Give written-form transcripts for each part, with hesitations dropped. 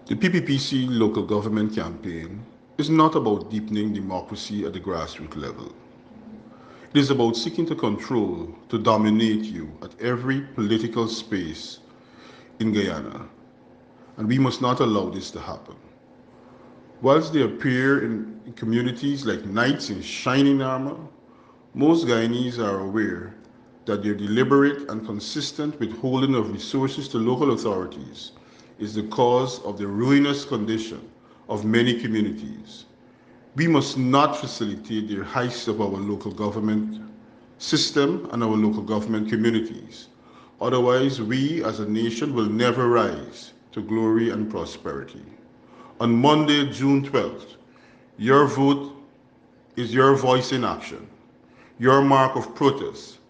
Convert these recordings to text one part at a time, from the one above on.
The PPPC local government campaign is not about deepening democracy at the grassroots level. It is about seeking to control, to dominate you at every political space in Guyana, and we must not allow this to happen. Whilst they appear in communities like knights in shining armor, most Guyanese are aware that their deliberate and consistent withholding of resources to local authorities is the cause of the ruinous condition of many communities. We must not facilitate the heist of our local government system and our local government communities. Otherwise, we as a nation will never rise to glory and prosperity. On Monday, June 12th, your vote is your voice in action, your mark of protest,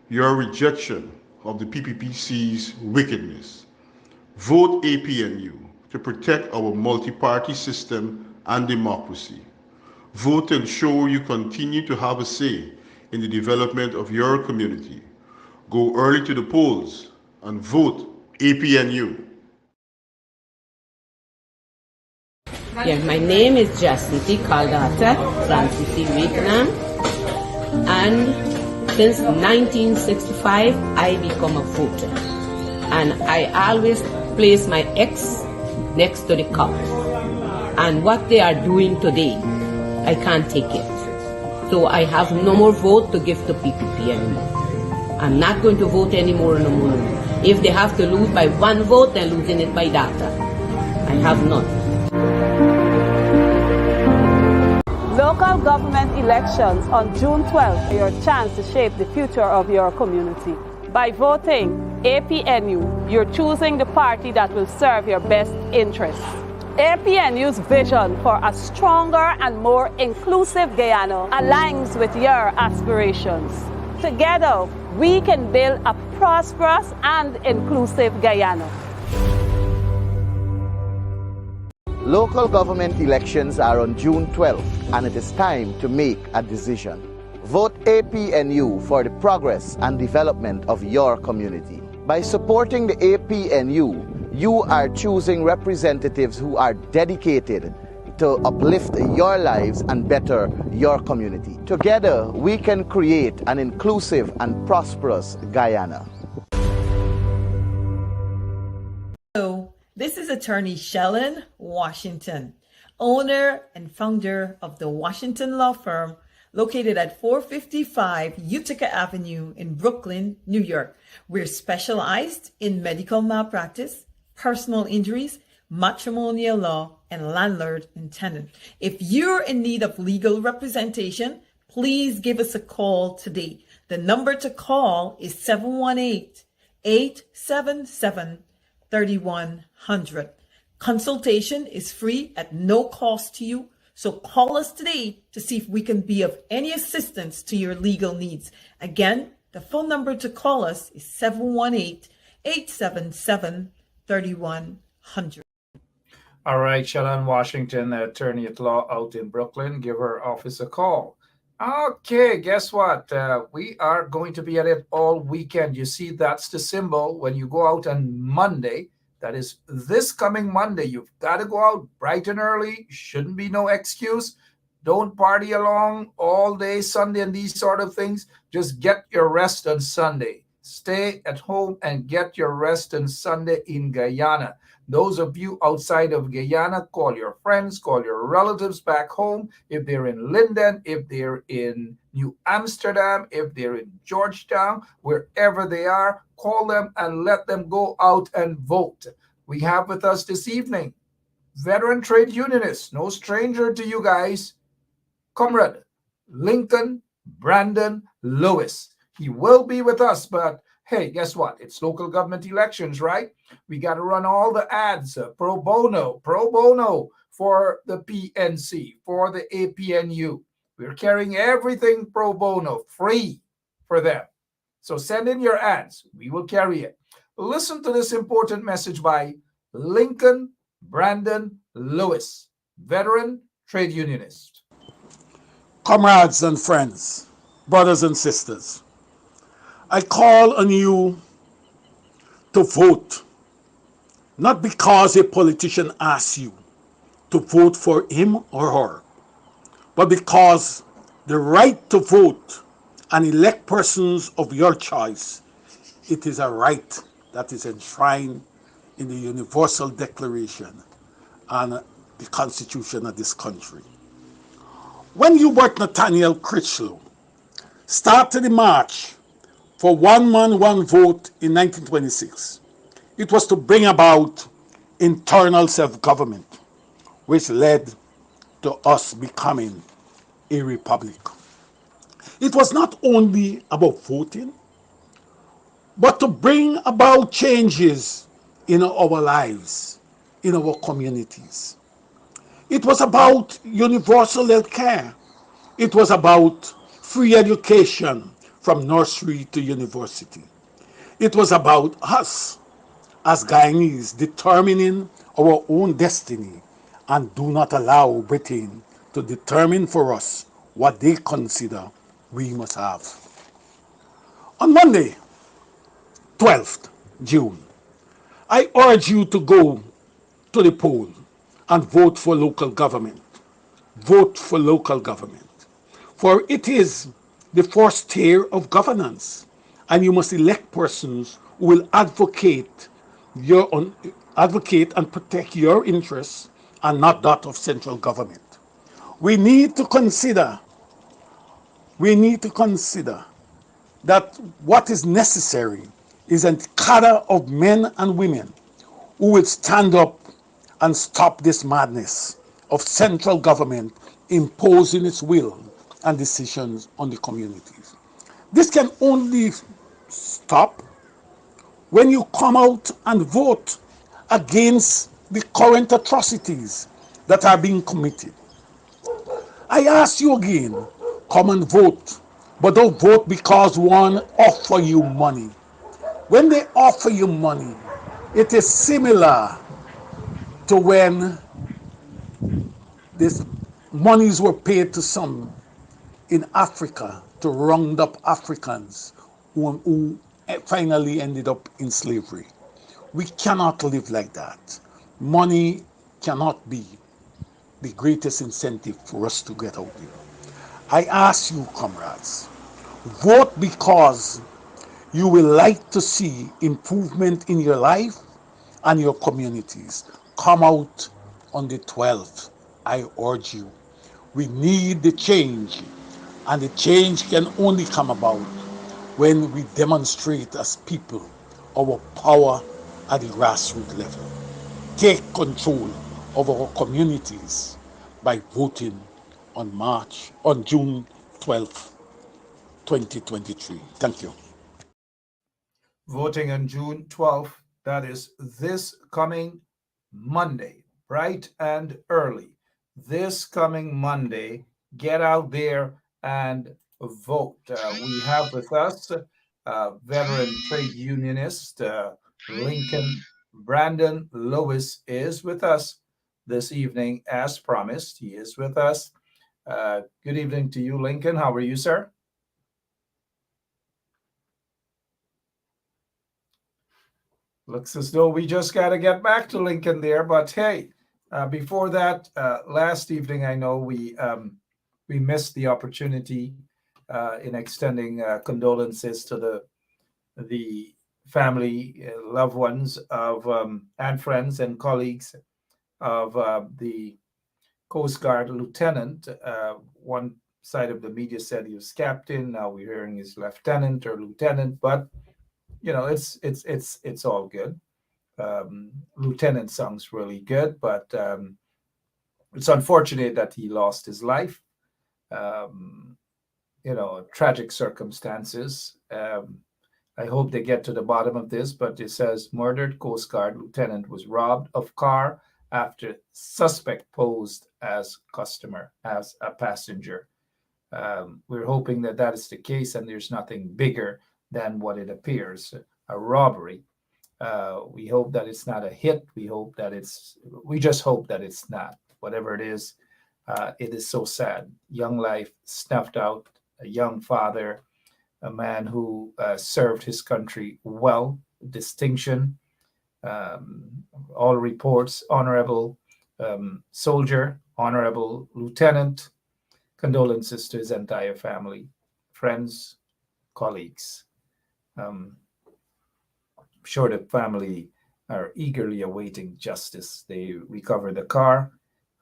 your rejection of the PPPC's wickedness. Vote APNU to protect our multi-party system and democracy. Vote to ensure you continue to have a say in the development of your community. Go early to the polls and vote APNU. Yeah, my name is Jacinti Caldata Francis Vietnam, and since 1965 I become a voter, and I always place my X next to the cup. And what they are doing today, I can't take it. So I have no more vote to give to PPP anymore. I'm not going to vote anymore no more. If they have to lose by one vote, they're losing it by data. I have none. Local government elections on June 12th are your chance to shape the future of your community. By voting APNU, you're choosing the party that will serve your best interests. APNU's vision for a stronger and more inclusive Guyana aligns with your aspirations. Together, we can build a prosperous and inclusive Guyana. Local government elections are on June 12th, and it is time to make a decision. Vote APNU for the progress and development of your community. By supporting the APNU, you are choosing representatives who are dedicated to uplift your lives and better your community. Together, we can create an inclusive and prosperous Guyana. Hello, this is attorney Shellen Washington, owner and founder of the Washington Law Firm, located at 455 Utica Avenue in Brooklyn, New York. We're specialized in medical malpractice, personal injuries, matrimonial law, and landlord and tenant. If you're in need of legal representation, please give us a call today. The number to call is 718-877-3100. Consultation is free at no cost to you. So call us today to see if we can be of any assistance to your legal needs. Again, the phone number to call us is 718-877-3100. All right, Shalon Washington, attorney at law out in Brooklyn. Give her office a call. Okay, guess what? We are going to be at it all weekend. You see, that's the symbol when you go out on Monday. That is this coming Monday. You've got to go out bright and early. Shouldn't be no excuse. Don't party along all day Sunday and these sort of things. Just get your rest on Sunday. Stay at home and get your rest on Sunday in Guyana. Those of you outside of Guyana, call your friends, call your relatives back home. If they're in Linden, if they're in New Amsterdam, if they're in Georgetown, wherever they are, call them and let them go out and vote. We have with us this evening, veteran trade unionist, no stranger to you guys, Comrade Lincoln Brandon Lewis. He will be with us, but hey, guess what? It's local government elections, right? We got to run all the ads, pro bono for the PNC, for the APNU. We're carrying everything pro bono, free for them. So send in your ads. We will carry it. Listen to this important message by Lincoln Brandon Lewis, veteran trade unionist. Comrades and friends, brothers and sisters, I call on you to vote not because a politician asks you to vote for him or her, but because the right to vote and elect persons of your choice, it is a right that is enshrined in the Universal Declaration and the Constitution of this country. When Hubert Nathaniel Critchlow started the march for one man, one vote in 1926, it was to bring about internal self-government, which led to us becoming a republic. It was not only about voting, but to bring about changes in our lives, in our communities. It was about universal health care. It was about free education from nursery to university. It was about us as Guyanese determining our own destiny and do not allow Britain to determine for us what they consider we must have. On Monday, 12th June, I urge you to go to the poll and vote for local government. Vote for local government. For it is the first tier of governance, and you must elect persons who will advocate and protect your interests and not that of central government. We need to consider we need to consider that what is necessary is a cadre of men and women who will stand up and stop this madness of central government imposing its will and decisions on the communities. This can only stop when you come out and vote against the current atrocities that are being committed. I ask you again, come and vote, but don't vote because one offer you money. When they offer you money, it is similar to when these monies were paid to some in Africa to round up Africans who finally ended up in slavery. We cannot live like that. Money cannot be the greatest incentive for us to get out there. I ask you, comrades, vote because you will like to see improvement in your life and your communities. Come out on the 12th. I urge you. We need the change, and the change can only come about when we demonstrate as people our power at the grassroots level. Take control of our communities by voting on June 12th, 2023. Thank you. Voting on June 12th, that is this coming Monday, bright and early. This coming Monday, get out there and vote. We have with us veteran trade unionist Lincoln Brandon Lewis is with us this evening, as promised. He is with us. Good evening to you, Lincoln. How are you, sir? Looks as though we just got to get back to Lincoln there. But hey, before that, last evening, I know we missed the opportunity in extending condolences to the family, loved ones of and friends and colleagues of the Coast Guard lieutenant. One side of the media said he was captain. Now we're hearing he's lieutenant or lieutenant, but you know, it's all good. Lieutenant sounds really good, but it's unfortunate that he lost his life. You know, tragic circumstances. I hope they get to the bottom of this, but it says murdered Coast Guard lieutenant was robbed of car after suspect posed as a passenger. We're hoping that that is the case and there's nothing bigger than what it appears, a robbery. We hope that it's not a hit. We just hope that it's not. Whatever it is so sad. Young life snuffed out, a young father, a man who served his country well, distinction. All reports, honorable soldier, honorable lieutenant, condolences to his entire family, friends, colleagues. I'm sure the family are eagerly awaiting justice. They recover the car.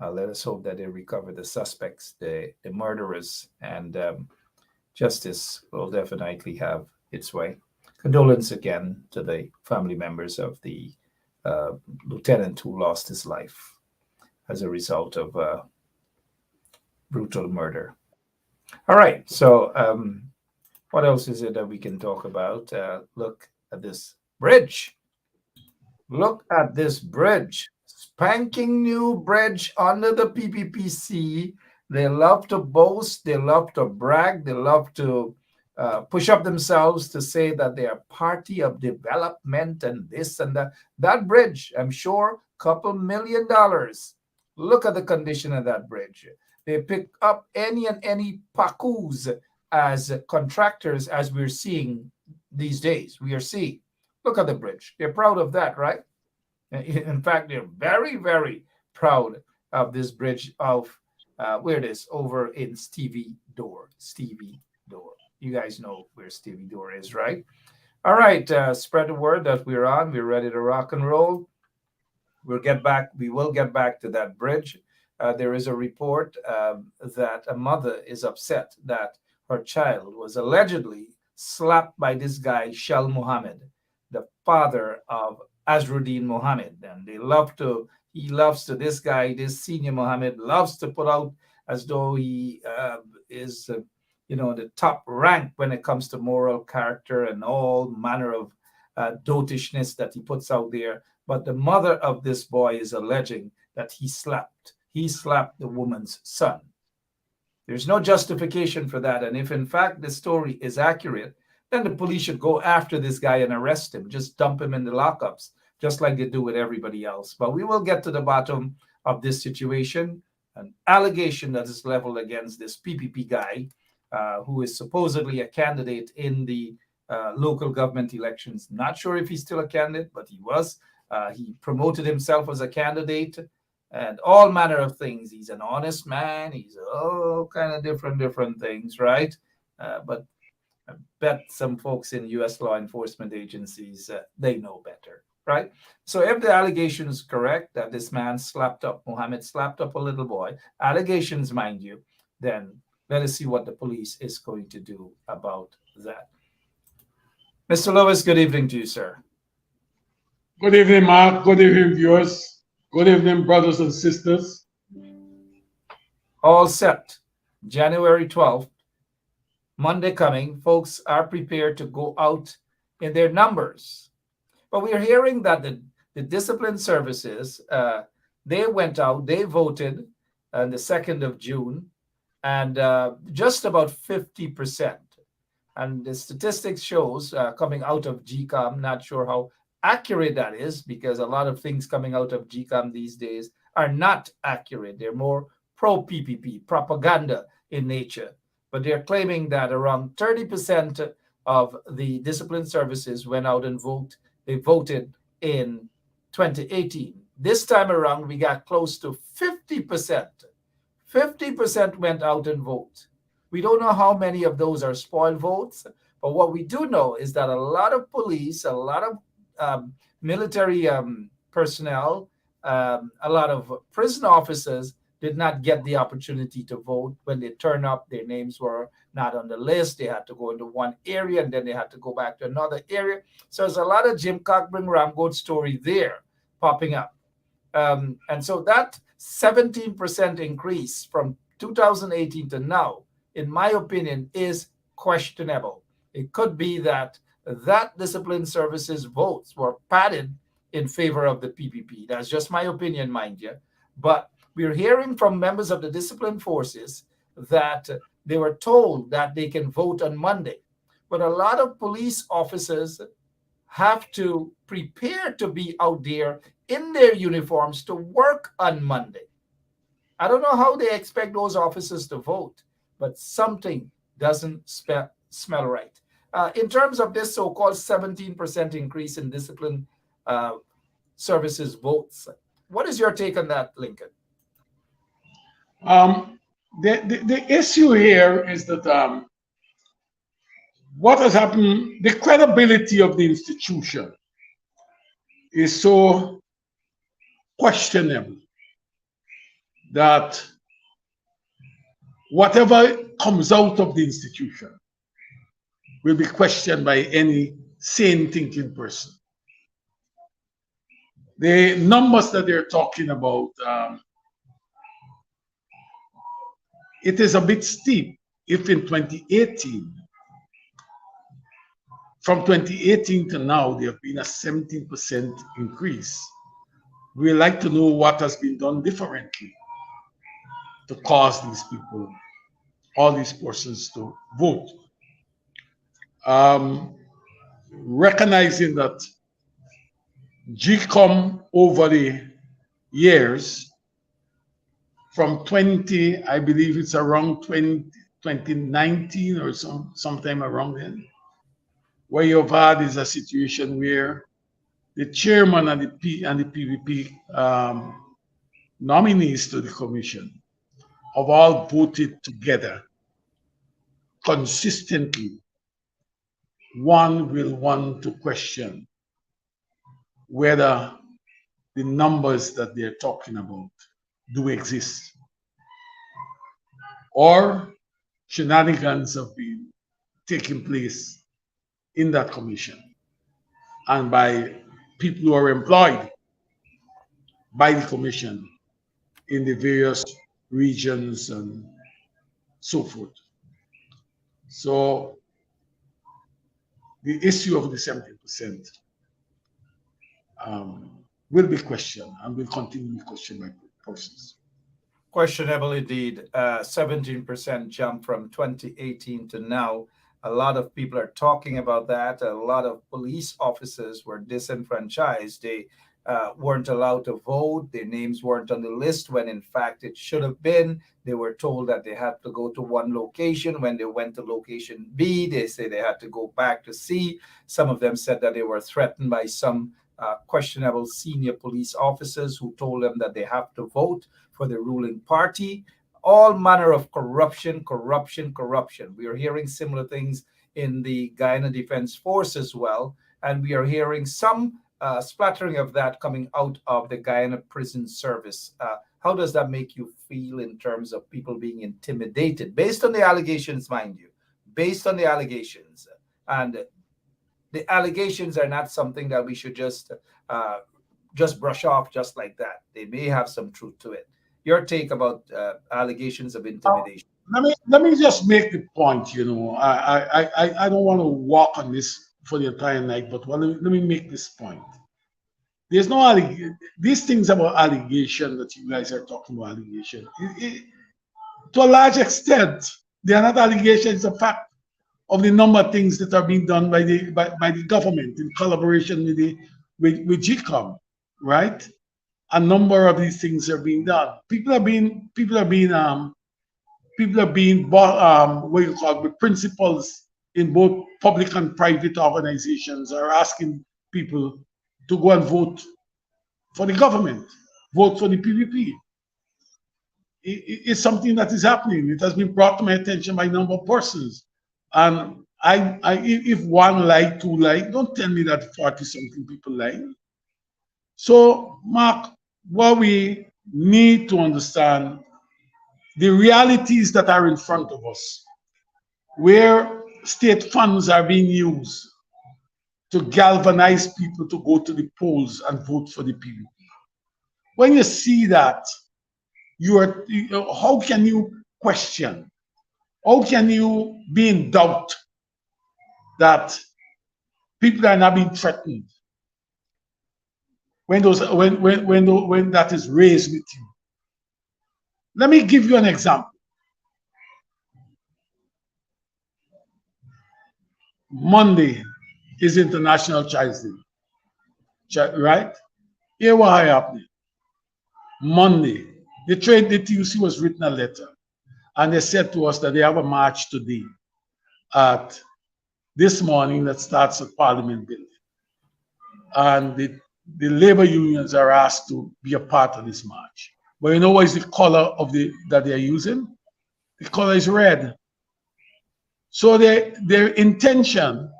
Let us hope that they recover the suspects, the murderers, and justice will definitely have its way. Condolence again to the family members of the uh, lieutenant who lost his life as a result of brutal murder. All right, so what else is it that we can talk about? Look at this bridge. Look at this bridge. Spanking new bridge under the PPPC. They love to boast, they love to brag, they love to push up themselves to say that they are party of development and this and that. That bridge, I'm sure, couple $1 million. Look at the condition of that bridge. They pick up any and any pakus as contractors, as we're seeing these days. We are seeing. Look at the bridge. They're proud of that, right? In fact, they're very, very proud of this bridge of where it is over in Stevie Door. Stevie Door. You guys know where Stevie Door is, right? All right. Spread the word that we're on. We're ready to rock and roll. We'll get back. We will get back to that bridge. There is a report that a mother is upset that her child was allegedly slapped by this guy, Shal Muhammad, the father of Azruddin Mohammed. And he loves to, this guy, this senior Mohammed, loves to put out as though he is, the top rank when it comes to moral character and all manner of dotishness that he puts out there. But the mother of this boy is alleging that he slapped the woman's son. There's no justification for that. And if in fact the story is accurate, then the police should go after this guy and arrest him, just dump him in the lockups, just like they do with everybody else. But we will get to the bottom of this situation. An allegation that is leveled against this PPP guy, who is supposedly a candidate in the local government elections. Not sure if he's still a candidate, but he was. He promoted himself as a candidate and all manner of things. He's an honest man. He's all kind of different things, right? But I bet some folks in U.S. law enforcement agencies, they know better, right? So if the allegation is correct that this man Mohammed slapped up a little boy, allegations, mind you, then let us see what the police is going to do about that. Mr. Lewis, good evening to you, sir. Good evening, Mark. Good evening, viewers. Good evening, brothers and sisters. All set. January 12th, Monday coming, folks are prepared to go out in their numbers. But we are hearing that the discipline services, they went out, they voted on the 2nd of June, and just about 50%. And the statistics shows coming out of GCOM, not sure how accurate that is, because a lot of things coming out of GCOM these days are not accurate. They're more pro-PPP, propaganda in nature. But they're claiming that around 30% of the discipline services went out and they voted in 2018. This time around, we got close to 50%. 50% went out and voted. We don't know how many of those are spoiled votes, but what we do know is that a lot of police, a lot of military personnel, a lot of prison officers did not get the opportunity to vote. When they turned up, their names were not on the list. They had to go into one area and then they had to go back to another area. So there's a lot of Jim Cockburn Ramgoat story there popping up. And so that 17% increase from 2018 to now, in my opinion, is questionable. It could be that discipline services votes were padded in favor of the PPP. That's just my opinion, mind you. But we're hearing from members of the discipline forces that they were told that they can vote on Monday. But a lot of police officers have to prepare to be out there in their uniforms to work on Monday. I don't know how they expect those officers to vote, but something doesn't smell right. In terms of this so-called 17% increase in discipline services votes. What is your take on that, Lincoln? The issue here is that what has happened, the credibility of the institution is so questionable that whatever comes out of the institution will be questioned by any sane thinking person. The numbers that they're talking about, it is a bit steep. If in 2018, from 2018 to now, there have been a 17% increase. We like to know what has been done differently to cause these people, all these persons, to vote. Recognizing that GCOM over the years, from 20, I believe it's around 2019 or sometime around then, where you've had is a situation where the chairman and the PPP nominees to the commission have all voted together consistently. One will want to question whether the numbers that they're talking about do exist, or shenanigans have been taking place in that commission and by people who are employed by the commission in the various regions and so forth. So the issue of the 70% will be questioned and will continue to be questioned by persons. Questionable indeed. 17% jump from 2018 to now. A lot of people are talking about that. A lot of police officers were disenfranchised. They weren't allowed to vote. Their names weren't on the list when in fact it should have been. They were told that they had to go to one location. When they went to location B, they say they had to go back to C. Some of them said that they were threatened by some questionable senior police officers who told them that they have to vote for the ruling party. All manner of corruption. We are hearing similar things in the Guyana Defense Force as well. And we are hearing some splattering of that coming out of the Guyana Prison Service. How does that make you feel in terms of people being intimidated? Based on the allegations, mind you. Based on the allegations. And the allegations are not something that we should just brush off just like that. They may have some truth to it. Your take about allegations of intimidation? Let me just make the point. You know, I don't want to walk on this for the entire night, but let me make this point. There's no these things about allegation that you guys are talking about allegation. To a large extent, they are not allegations. It's a fact of the number of things that are being done by the government in collaboration with GCOM, right? A number of these things are being done. People are being what you call the principals in both public and private organizations are asking people to go and vote for the government, vote for the PPP. It's something that is happening. It has been brought to my attention by a number of persons. And if one lie, two lie, don't tell me that 40-something people lie. So, Mark, what we need to understand, the realities that are in front of us, where state funds are being used to galvanize people to go to the polls and vote for the PPP. When you see that, how can you question? How can you be in doubt that people are not being threatened when that is raised with you? Let me give you an example. Monday is International Child's Day, right? Here what happening. Monday, the TUC was written a letter, and they said to us that they have a march today at this morning that starts at Parliament Building. And the labor unions are asked to be a part of this march. But you know what is the color of that they're using? The color is red. So their intention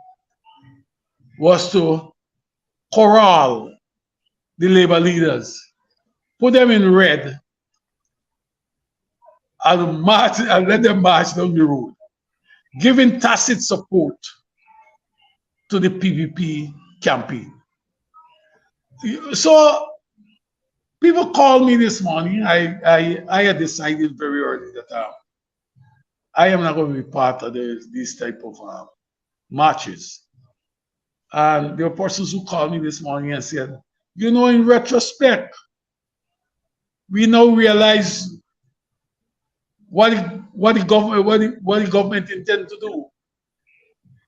was to corral the labor leaders, put them in red, and march and let them march down the road, giving tacit support to the PPP campaign. So people called me this morning. I had decided very early that I am not going to be part of these type of marches. And there were persons who called me this morning and said, you know, in retrospect, we now realize what the government intended to do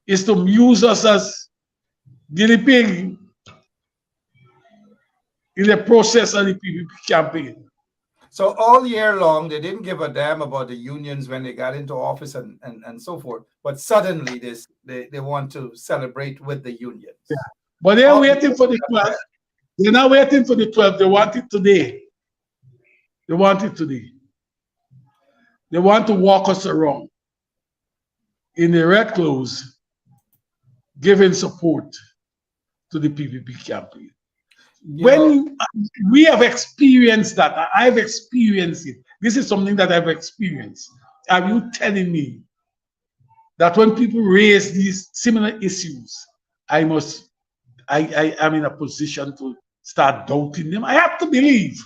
is to use us as guinea pig in the process of the PPP campaign. So all year long, they didn't give a damn about the unions when they got into office and so forth. But suddenly they want to celebrate with the unions. Yeah. But they're waiting for the 12th. They're not waiting for the 12th. They want it today. They want it today. They want to walk us around in the red clothes, giving support to the PPP campaign. When we have experienced that, I've experienced it. This is something that I've experienced. Are you telling me that when people raise these similar issues, I am in a position to start doubting them? I have to believe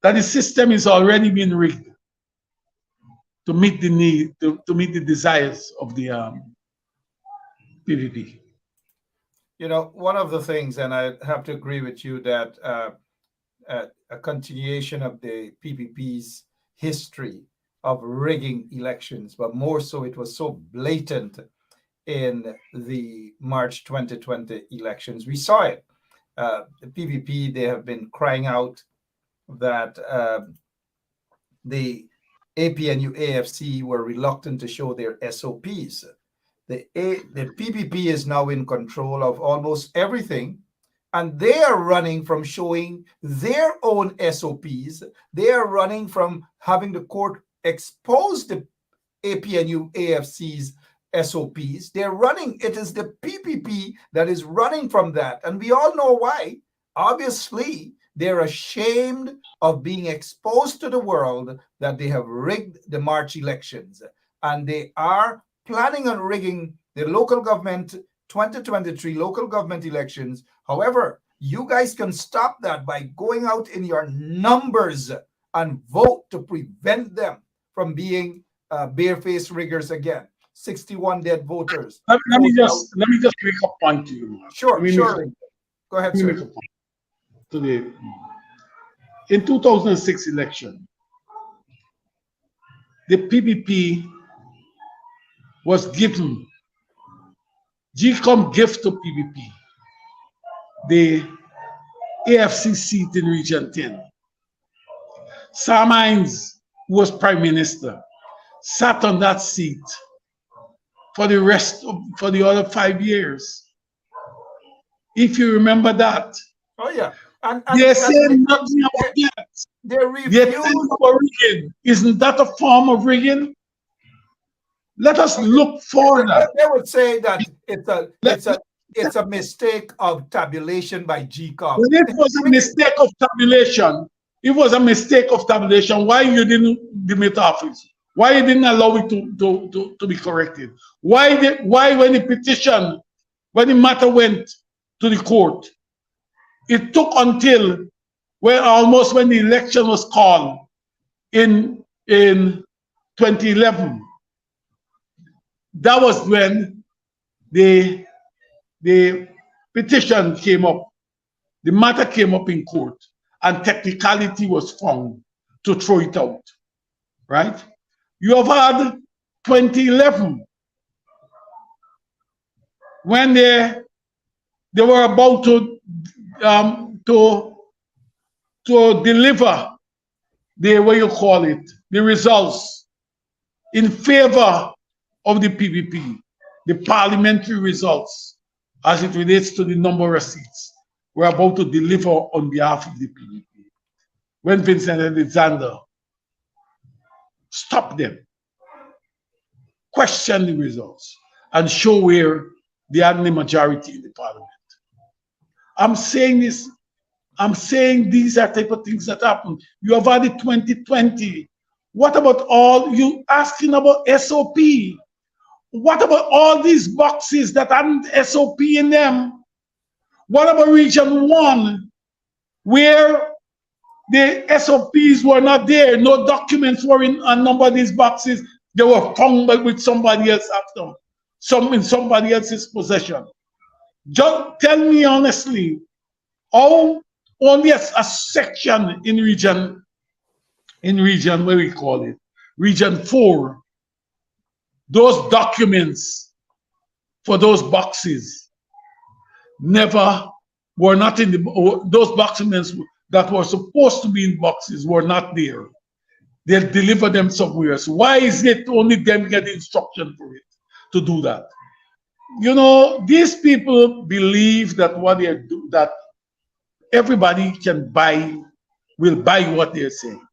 that the system is already being rigged to meet the need, to meet the desires of the PPP. You know, one of the things, and I have to agree with you, that a continuation of the PPP's history of rigging elections, but more so it was so blatant in the March 2020 elections. We saw it. The PPP, they have been crying out that the APNU AFC were reluctant to show their SOPs. The PPP is now in control of almost everything, and they are running from showing their own SOPs. They are running from having the court expose the APNU AFC's SOPs. They're running. It is the PPP that is running from that, and we all know why. Obviously, they're ashamed of being exposed to the world that they have rigged the March elections, and they are planning on rigging the local government 2023 local government elections. However, you guys can stop that by going out in your numbers and vote to prevent them from being barefaced riggers again. 61 dead voters. Let me just make a point to you. Sure. Go ahead, sir. Today, in 2006 election, the PPP was given GCOM gift to PPP the AFC seat in Region 10. Sam Hines, who was Prime Minister, sat on that seat for the other 5 years. If you remember that. Oh yeah. And they're saying nothing about that. They're saying about rigging. Isn't that a form of rigging? Let us look further. They would say that it's a mistake of tabulation by GCOM. When it was a mistake of tabulation, why you didn't demit office? Why you didn't allow it to be corrected? Why when the matter went to the court, it took until when the election was called in 2011. That was when the petition came up. The matter came up in court, and technicality was found to throw it out. Right? You have had 2011 when they were about to deliver the results in favor of the PPP, the parliamentary results. as it relates to the number of seats we're about to deliver on behalf of the PPP. When Vincent Alexander stopped them, question the results, and show where they had the majority in the parliament. I'm saying this, I'm saying these are type of things that happen. You have had it 2020. What about all you asking about SOP? What about all these boxes that aren't SOP in them? What about Region 1, where the SOPs were not there, no documents were in a number of these boxes, they were found with somebody else after, some in somebody else's possession. Just tell me honestly, how only a section in region, where we call it, Region 4, those documents for those boxes never were not in the, those documents that were supposed to be in boxes were not there. They'll deliver them somewhere. So why is it only them get instruction for it to do that? You know, these people believe that what they do, that everybody can buy, will buy what they're saying.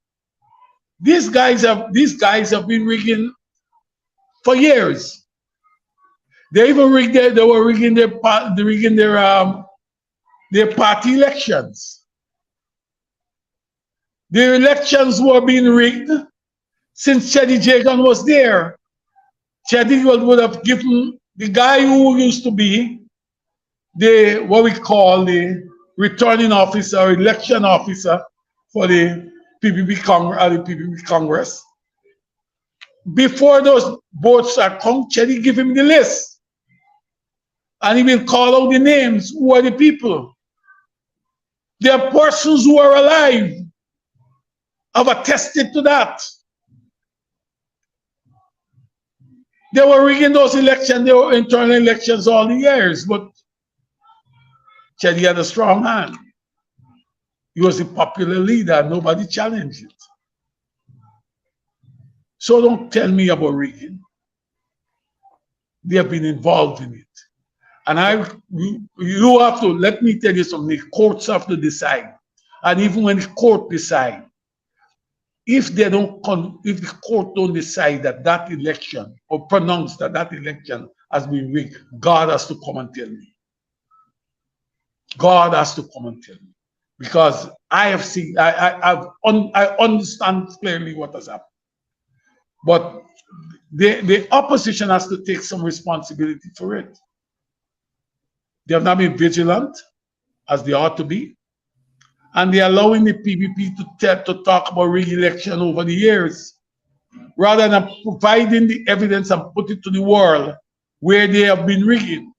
These guys have been rigging for years. They even rigged they were rigging their party elections. The elections were being rigged since Chedi Jagan was there. Chedi would have given the guy who used to be the, what we call the returning officer or election officer for the PPP Congress. Before those votes are come, Chedi give him the list. And he will call out the names. Who are the people? There are persons who are alive, have attested to that. They were rigging those elections, they were internal elections all the years, but Chedi had a strong hand. He was a popular leader, nobody challenged it. So don't tell me about rigging. They have been involved in it. And you have to, let me tell you something, the courts have to decide. And even when the court decide, if the court don't decide that that election, or pronounce that that election has been rigged, God has to come and tell me. God has to come and tell me. Because I have seen, I understand clearly what has happened. But the opposition has to take some responsibility for it. They have not been vigilant as they ought to be. And they're allowing the PPP to talk about re-election over the years, rather than providing the evidence and put it to the world where they have been rigging.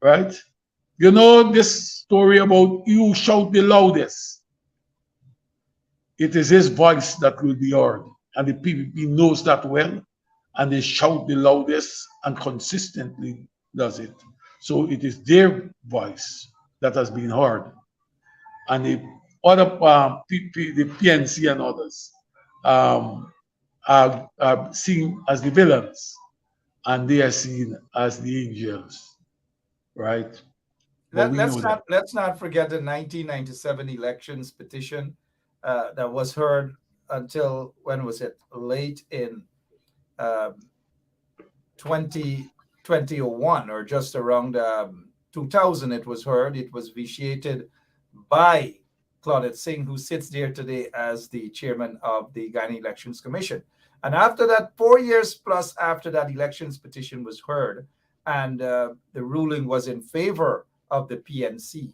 Right? You know this story about you shout the loudest. It is his voice that will be heard. And the PPP knows that well, and they shout the loudest and consistently does it. So it is their voice that has been heard. And the other the PNC and others are seen as the villains, and they are seen as the angels, right? Let's not forget the 1997 elections petition that was heard until, when was it? Late in 2001, or just around 2000 it was heard. It was vitiated by Claudette Singh, who sits there today as the chairman of the Guyana Elections Commission. And after that, 4 years plus after that elections petition was heard, and the ruling was in favor of the PNC,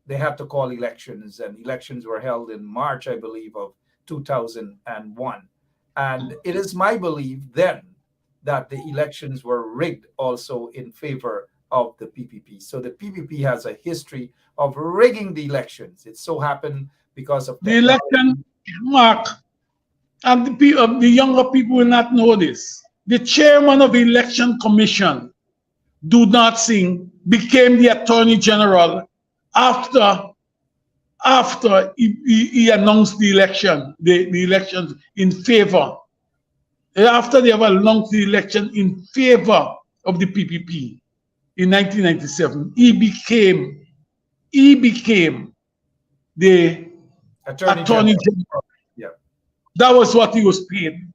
they had to call elections, and elections were held in March, I believe, of 2001. And it is my belief then that the elections were rigged also in favor of the PPP. So the PPP has a history of rigging the elections. It so happened because of the election, Mark, and the younger people will not know this. The chairman of the election commission, Do Not Sing, became the attorney general after he announced the election, the elections in favor. After they have announced the election in favor of the PPP in 1997, he became the Attorney General. Yeah. That was what he was paid.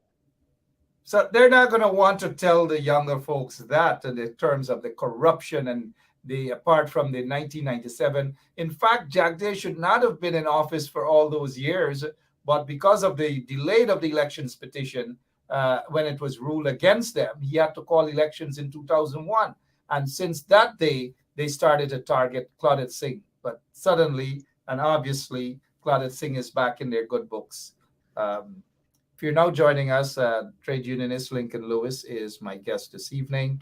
So they're not going to want to tell the younger folks that in the terms of the corruption and the apart from the 1997. In fact, Jagdish should not have been in office for all those years, but because of the delay of the elections petition, when it was ruled against them, he had to call elections in 2001. And since that day, they started to target Claudette Singh. But suddenly and obviously, Claudette Singh is back in their good books. If you're now joining us, trade unionist Lincoln Lewis is my guest this evening.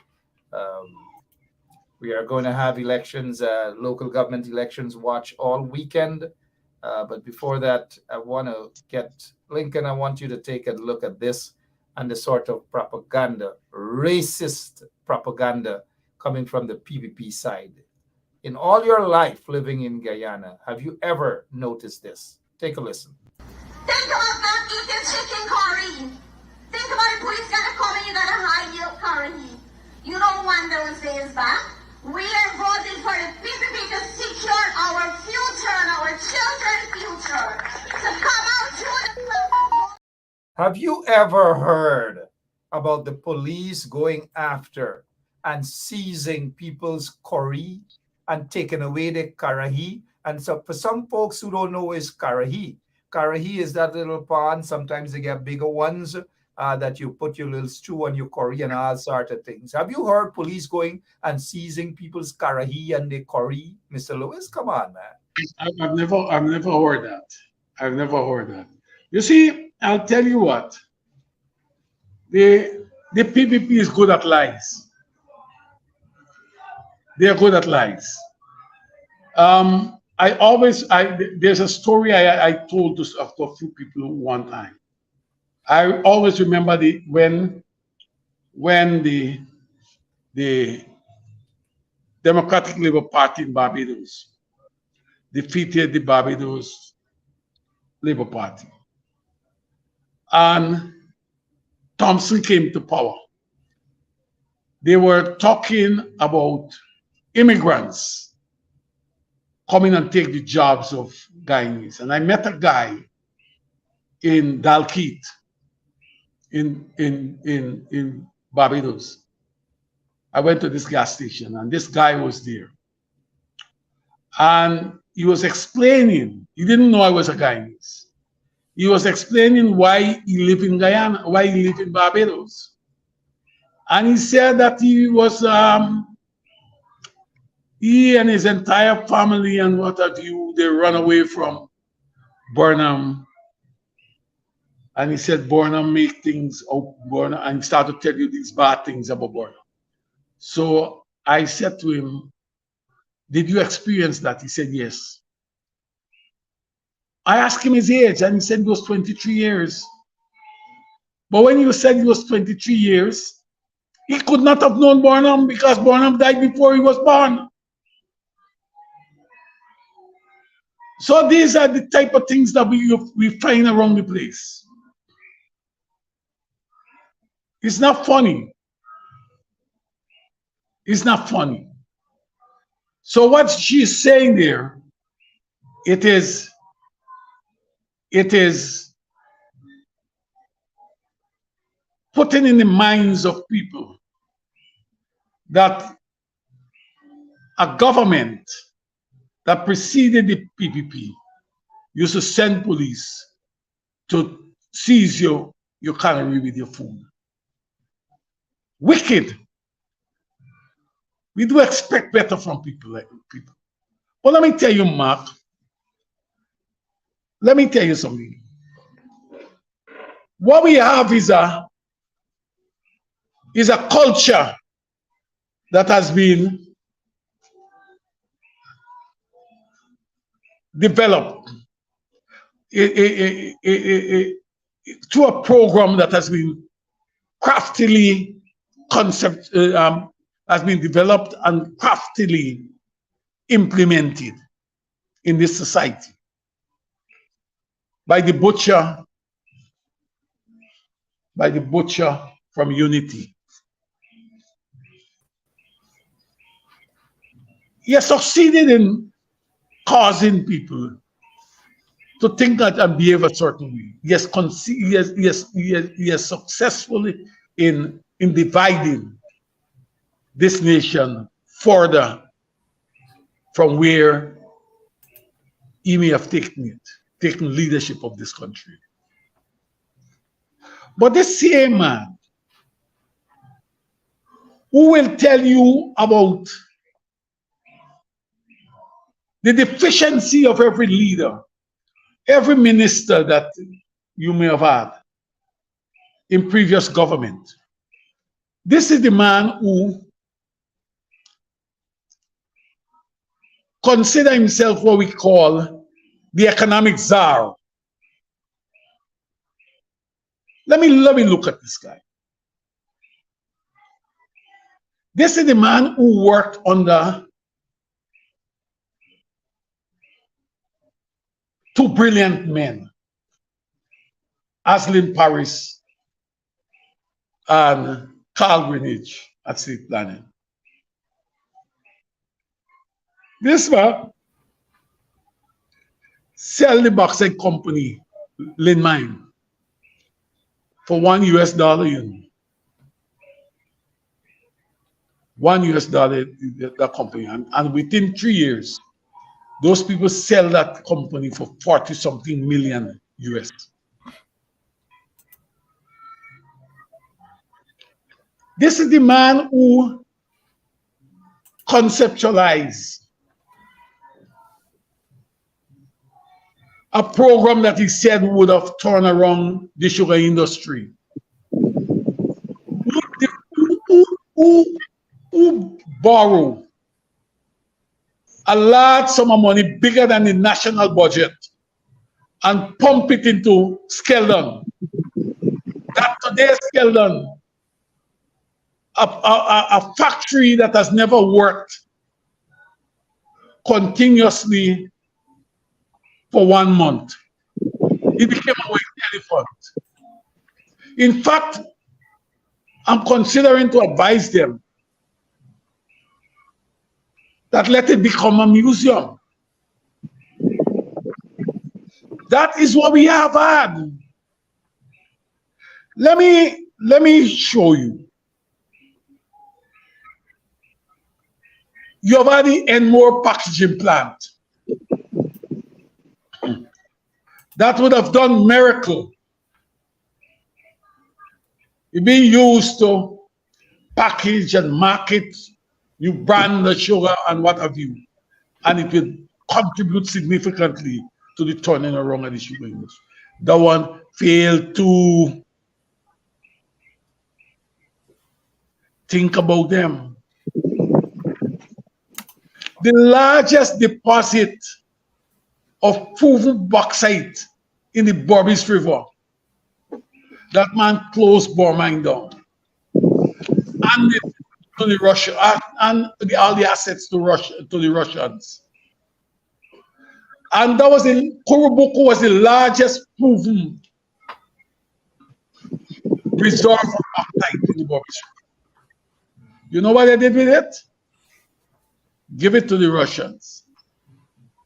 We are going to have elections, local government elections watch all weekend. But before that, I want to get Lincoln, I want you to take a look at this and the sort of propaganda, racist propaganda coming from the PPP side. In all your life living in Guyana, have you ever noticed this? Take a listen. Think about not eating chicken curry. Think about the police gotta come and you gotta hide your curry. You don't want those days back. We are voting for the PPP to secure our future and our children's future. To come out to the... Have you ever heard about the police going after and seizing people's curry and taking away the karahi? And so for some folks who don't know what is karahi, karahi is that little pond. Sometimes they get bigger ones that you put your little stew on your curry and all sort of things. Have you heard police going and seizing people's karahi and their curry? Mr. Lewis, come on, man. I've never heard that. I've never heard that. You see, I'll tell you what. The PPP is good at lies. They are good at lies. There's a story I told to a few people one time. I always remember when the Democratic Labour Party in Barbados defeated the Barbados Labour Party, and Thompson came to power. They were talking about immigrants coming and take the jobs of Guyanese. And I met a guy in Dalkeith in Barbados. I went to this gas station and this guy was there. And he was explaining, he didn't know I was a Guyanese. He was explaining why he lived in Guyana, why he lived in Barbados. And he said that he was, he and his entire family and what have you, they run away from Burnham. And he said, Burnham make things out, Burnham, and he started to tell you these bad things about Burnham. So I said to him, did you experience that? He said, yes. I asked him his age, and he said he was 23 years. But when you said he was 23 years, he could not have known Burnham because Burnham died before he was born. So these are the type of things that we find around the place. It's not funny. It's not funny. So what she's saying there, it is putting in the minds of people that a government that preceded the PPP used to send police to seize your calorie with your food. Wicked. We do expect better from people like people. But let me tell you, Mark, let me tell you something. What we have is a culture that has been developed through a program that has been craftily has been developed and craftily implemented in this society by the butcher from Unity. he has succeeded in causing people to think that and behave a certain way. He has successfully in dividing this nation further from where he may have taken leadership of this country. But this same man who will tell you about the deficiency of every leader, every minister that you may have had in previous government. This is the man who consider himself what we call the economic czar. Let me look at this guy. This is the man who worked under two brilliant men, Aslin Paris and Carl Greenidge at State Planning. This man sell the bauxite company, Lynn Mine, for $1 US, you know. $1 US, that company. And within 3 years, those people sell that company for 40-something million US. This is the man who conceptualized a program that he said would have turned around the sugar industry. Who borrow a large sum of money bigger than the national budget and pump it into Skeldon. That today's Skeldon, a factory that has never worked continuously for 1 month. It became a white elephant. In fact, I'm considering to advise them that let it become a museum. That is what we have had. Let me show you. You have had the Enmore packaging plant. That would have done miracle. It being used to package and market, you brand the sugar and what have you, and it will contribute significantly to the turning around of the sugar industry. That one failed to think about them. The largest deposit of proven bauxite in the Borbis River, that man closed Bormine down, and to the Russia and all the assets to the Russians. And that was Kurubuku was the largest proven reserve of bauxite in the Borbis River. You know what they did with it? Give it to the Russians.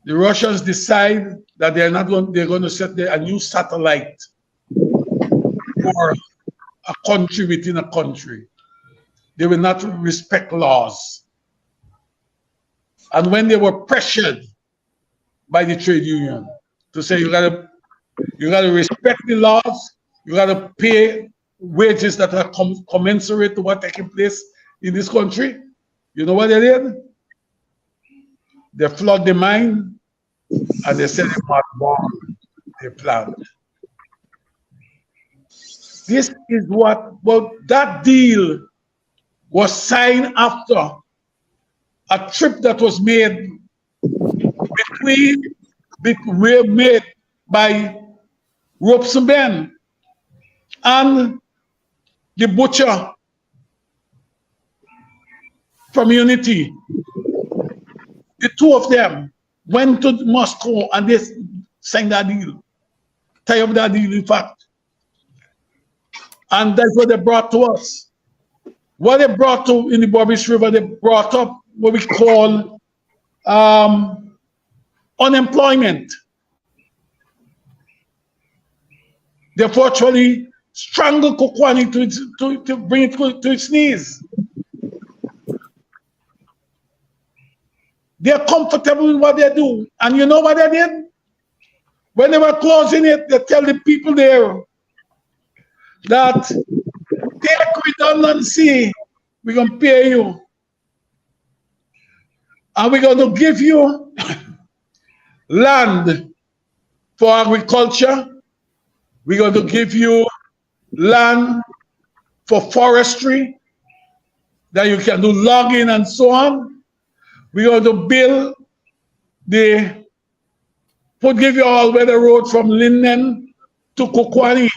The Russians decide that they're going to set a new satellite for a country within a country. They will not respect laws. And when they were pressured by the trade union to say you gotta respect the laws, you gotta pay wages that are commensurate to what's taking place in this country, you know what they did? They flood the mine and they set a bomb they plant. This is that deal was signed after a trip that was made by Robeson Ben and the butcher from Unity. The two of them went to Moscow and they signed that deal, tie up that deal, in fact. And that's what they brought to us. What they brought to in the Borbis River, they brought up what we call unemployment. They virtually strangle Kokwani to bring it to its knees. They're comfortable with what they do. And you know what they did? When they were closing it, they tell the people there that take redundancy, we're going to pay you. And we're going to give you land for agriculture. We're going to give you land for forestry that you can do logging and so on. We're going to build give you all-weather road from Linden to Kokwani.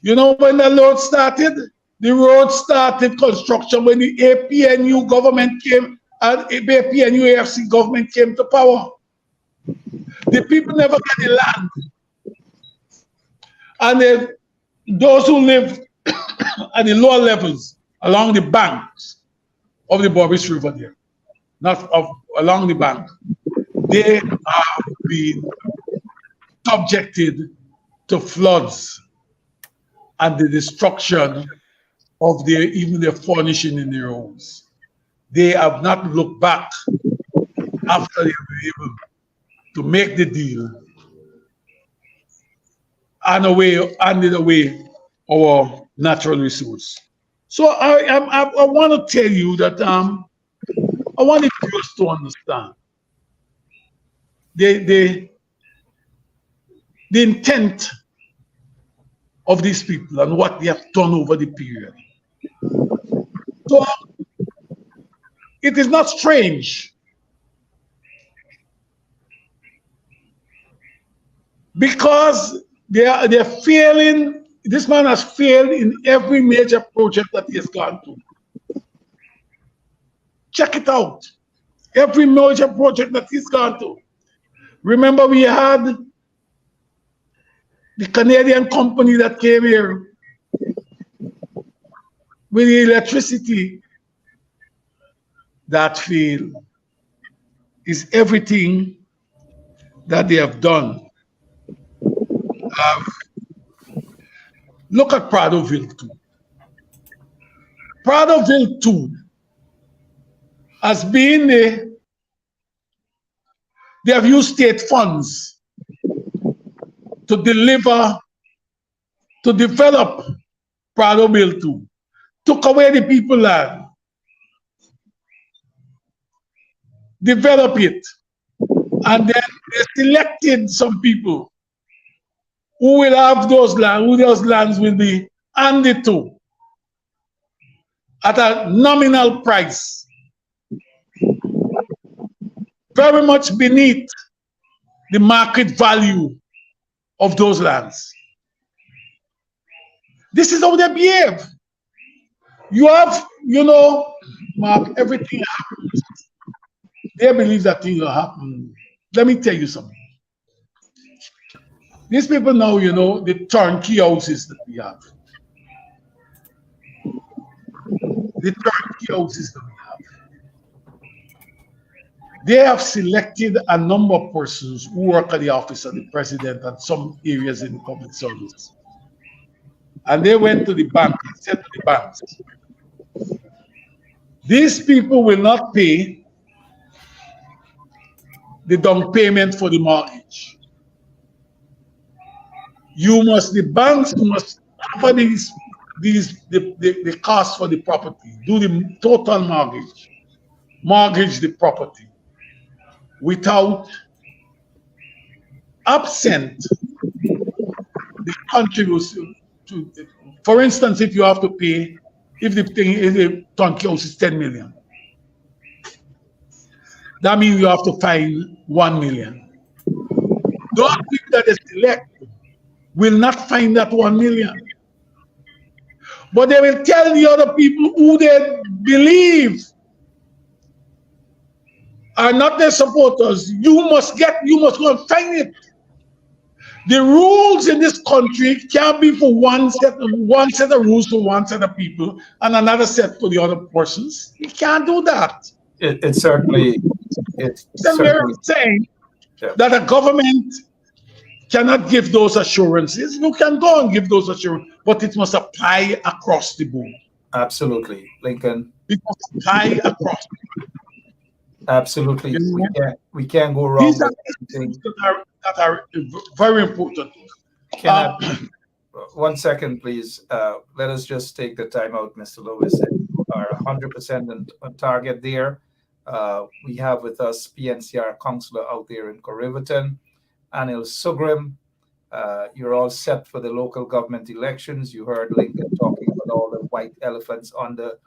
You know when the road started? The road started construction when the APNU government came and APNU AFC government came to power. The people never got the land. And those who live at the lower levels along the banks of the Boris River there, along the bank, they have been subjected to floods and the destruction of even their furnishing in their homes. They have not looked back after they were able to make the deal and handed away our natural resource. So I want to tell you that I want the viewers to understand the intent of these people and what they have done over the period. So it is not strange because they're failing. This man has failed in every major project that he has gone to. Check it out. Every major project that he's gone to. Remember, we had the Canadian company that came here with the electricity. That failed. Is everything that they have done. Look at Pradoville 2. Pradoville 2 has been they have used state funds to develop Pradoville 2. Took away the people land. Develop it. And then they selected some people who will have those lands, who those lands will be handed to at a nominal price, very much beneath the market value of those lands. This is how they behave. You have, Mark, everything happens. They believe that things will happen. Let me tell you something. These people now, the turnkey houses that we have. The turnkey houses that we have. They have selected a number of persons who work at the office of the president and some areas in public service. And they went to the bank and said to the banks, these people will not pay the down payment for the mortgage. The banks must cover the cost for the property, do the total mortgage the property without absent the contribution to, for instance, if you have to pay, if the turnkey house is 10 million, that means you have to find 1 million. Those people that they select will not find that 1 million. But they will tell the other people who they believe are not their supporters, you must go and find it. The rules in this country can't be for one set of rules for one set of people and another set for the other persons. You can't do that. It certainly It's Then we're certainly, saying yeah, that a government cannot give those assurances. You can go and give those assurances, but it must apply across the board. absolutely, Lincoln. It must apply across. Absolutely, You know? we can't go wrong These are with anything. things that are very important. Can I, 1 second, please? Let us just take the time out, Mr. Lewis. You are 100% on target there. We have with us PNCR counselor out there in Riverton, Anil Sugrim. You're all set for the local government elections. You heard Lincoln talking about all the white elephants on the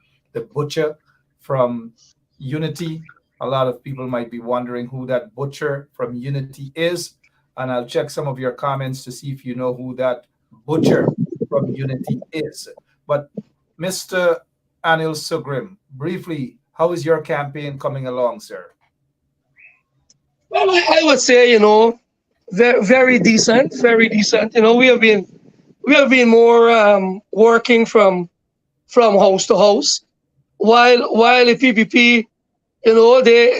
butcher from Unity. A lot of people might be wondering who that butcher from Unity is. And I'll check some of your comments to see if you know who that butcher from Unity is. But Mr. Anil Sugrim, briefly, how is your campaign coming along, sir? Well, I would say, very, very decent, very decent. We have been more working from house to house, while the PPP,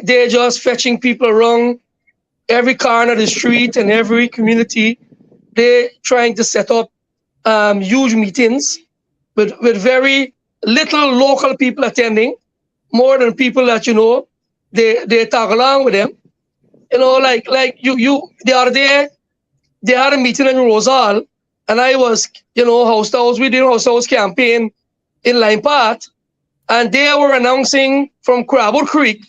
they're just fetching people around every corner of the street and every community. They're trying to set up huge meetings with very little local people attending, more than people that they tag along with them. Like you the other day they had a meeting in Rosal, and I was house to house. We did house to house campaign in Lime Park, and they were announcing from Crabwood Creek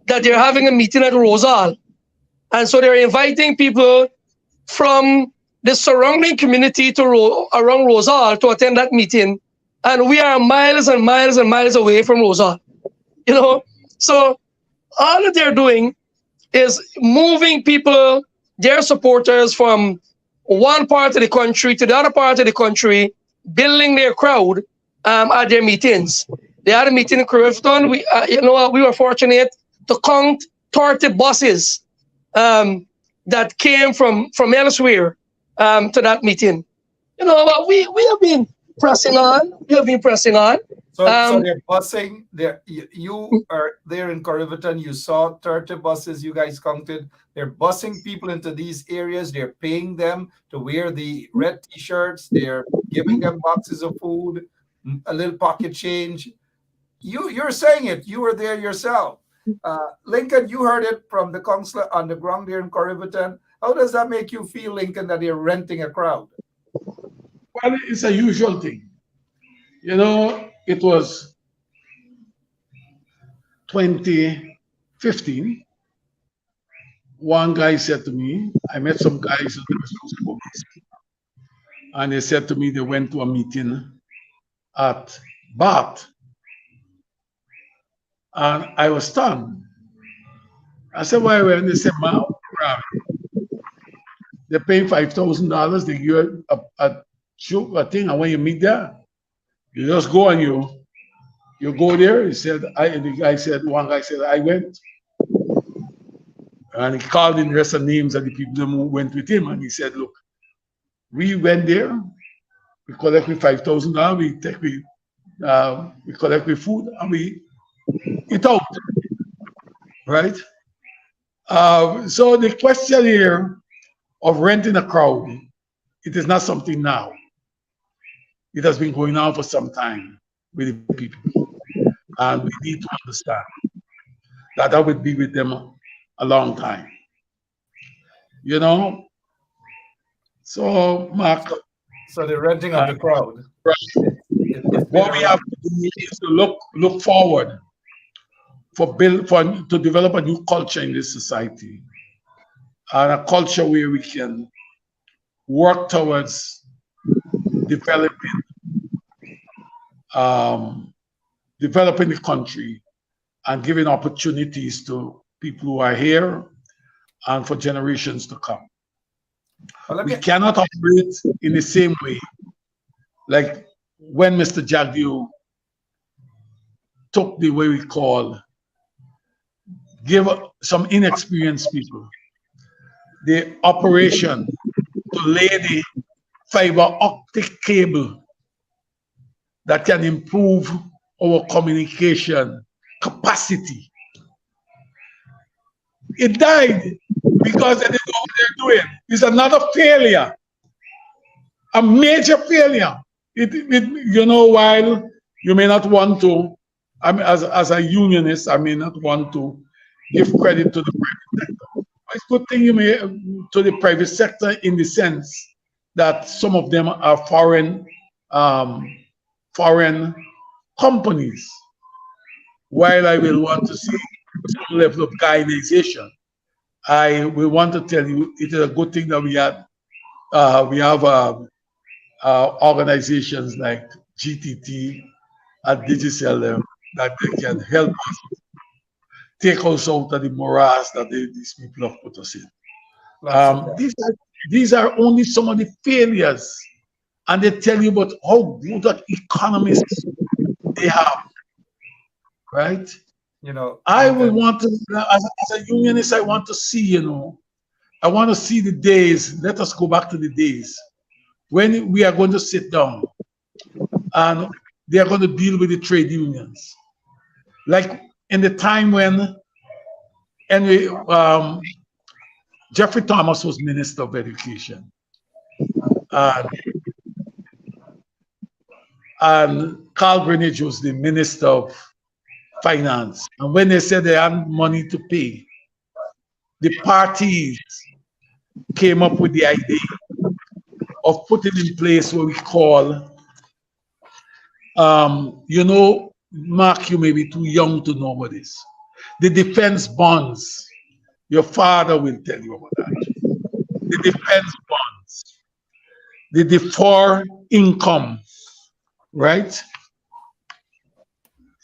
that they're having a meeting at Rosal, and so they're inviting people from the surrounding community to around Rosal to attend that meeting, and we are miles and miles and miles away from Rosal. So all that they're doing is moving people, their supporters, from one part of the country to the other part of the country, building their crowd at their meetings. They had a meeting in Clifton. We were fortunate to count 30 buses that came from elsewhere to that meeting. We have been pressing on. We have been pressing on. So they're busing. You are there in Riverton. You saw 30 buses. You guys counted. They're busing people into these areas. They're paying them to wear the red T-shirts. They're giving them boxes of food, a little pocket change. You're saying it. You were there yourself. Lincoln, you heard it from the counselor on the ground there in Riverton. How does that make you feel, Lincoln, that they're renting a crowd? Well, it's a usual thing. It was 2015. One guy said to me, I met some guys in the and they said to me they went to a meeting at Bath. And I was stunned. I said, why were they? Said, they're paying $5,000. They give you a thing, and when you meet there, you just go and you go there. He said, one guy said, I went. And he called in the rest of the names of the people who went with him. And he said, look, we went there, we collect with $5,000, we collect with food, and we eat out. Right? So the question here of renting a crowd, it is not something now. It has been going on for some time with the people. And we need to understand that I would be with them a long time. So Mark. So the renting of the crowd. Right. What we have to do is to look forward to develop a new culture in this society, and a culture where we can work towards developing the country and giving opportunities to people who are here and for generations to come. We cannot operate in the same way like when Mr. Jagdeo took the way we call, give some inexperienced people the operation to lay the fiber optic cable that can improve our communication capacity. It died because they didn't know what they're doing. It's another failure, a major failure. While you may not want to, I mean, as a unionist, I may not want to give credit to the private sector. But it's a good thing you may to the private sector in the sense that some of them are foreign companies. While I will want to see some level of Guyanization, I will want to tell you it is a good thing that we have organizations like GTT and Digicel that they can help us take us out of the morass that these people have put us in. These are only some of the failures, and they tell you about how good economists they have, right? I will want to, as a unionist, I want to see, I want to see the days. Let us go back to the days when we are going to sit down and they are going to deal with the trade unions. Like in the time when Jeffrey Thomas was Minister of Education. And Carl Greenidge was the Minister of Finance. And when they said they had money to pay, the parties came up with the idea of putting in place what we call, Mark, you may be too young to know what this. The defense bonds. Your father will tell you about that. The defense bonds. The deferred income, right?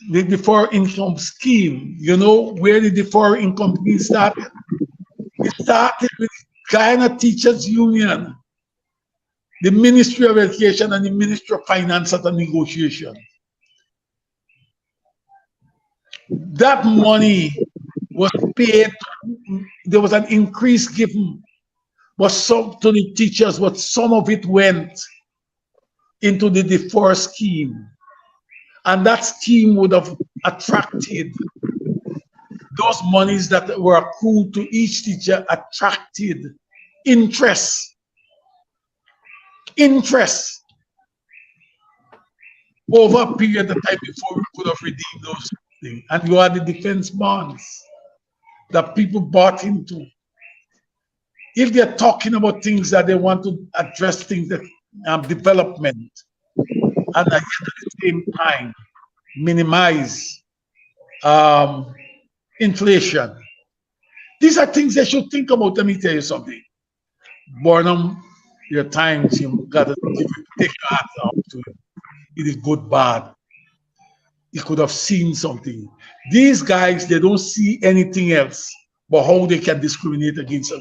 The deferred income scheme. You know where the deferred income scheme started? It started with Guyana Teachers Union, the Ministry of Education and the Ministry of Finance at a negotiation. That money was paid, there was an increase given, but some to the teachers, but some of it went into the deferred scheme. And that scheme would have attracted those monies that were accrued to each teacher, attracted interest over a period of time before we could have redeemed those things. And you had the defense bonds that people bought into. If they're talking about things that they want to address, things that development, and at the same time minimize inflation, these are things they should think about. Let me tell you something. Burnham, your times you gotta take your hat off to it. It is good, bad. He could have seen something. These guys, they don't see anything else but how they can discriminate against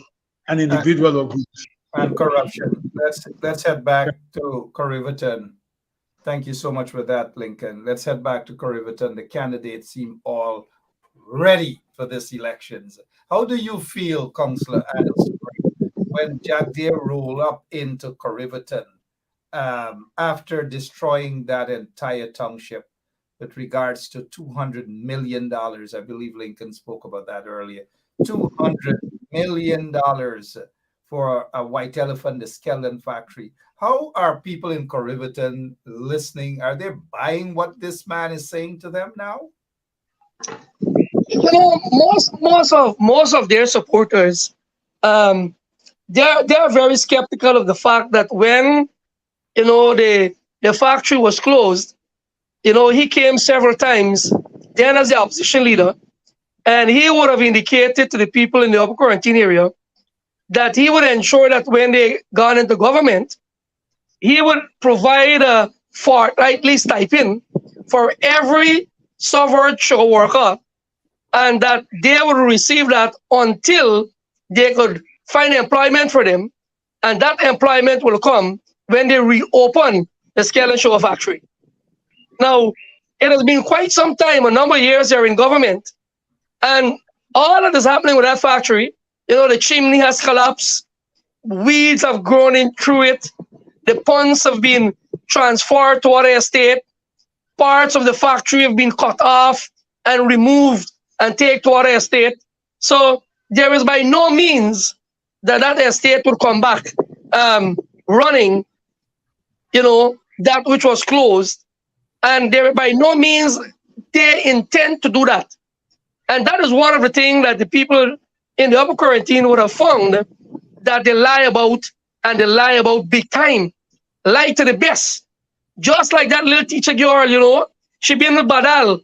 an individual or group. And corruption. Let's head back to Corriverton. Thank you so much for that, Lincoln. Let's head back to Corriverton. The candidates seem all ready for this elections. How do you feel, Councillor Adams, when Jack Deere rolled up into Corriverton after destroying that entire township with regards to $200 million? I believe Lincoln spoke about that earlier. $200 million for a white elephant, the skeleton factory. How are people in Corriverton listening? Are they buying what this man is saying to them now? Most of their supporters, they're very skeptical of the fact that when the factory was closed, he came several times then as the opposition leader, and he would have indicated to the people in the upper quarantine area that he would ensure that when they got into government, he would provide a fortnightly stipend for every suburb sugar worker, and that they would receive that until they could find employment for them, and that employment will come when they reopen the skeleton sugar factory. Now, it has been quite some time, a number of years they're in government, and all that is happening with that factory, the chimney has collapsed, weeds have grown in through it, the ponds have been transferred to other estate, parts of the factory have been cut off and removed and taken to other estate. So there is by no means that estate would come back running, that which was closed. And there by no means they intend to do that. And that is one of the things that the people in the upper quarantine would have found that they lie about, and they lie about big time. Lie to the best. Just like that little teacher girl, she been with Badal.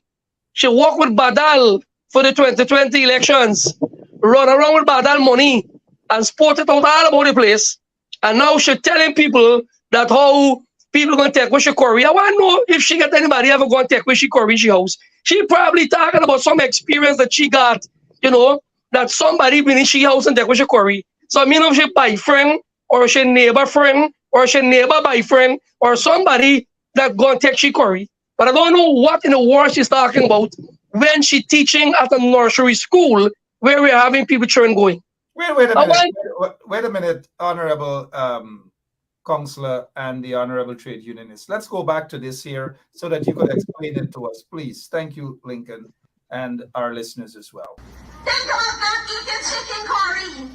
She walked with Badal for the 2020 elections, run around with Badal money and sport it out all about the place. And now she's telling people that how people going to take with she curry. I want to know if she got anybody ever going to take with she curry in she house. She probably talking about some experience that she got, that somebody been in she house and take with she curry. So I mean if she boyfriend or she neighbor friend or she neighbor boyfriend or somebody that going to take she curry. But I don't know what in the world she's talking about when she's teaching at a nursery school where we're having people children going. Wait a minute, Honorable Counselor and the Honorable Trade Unionist. Let's go back to this here so that you could explain it to us, please. Thank you, Lincoln, and our listeners as well. Think about not eating chicken curry.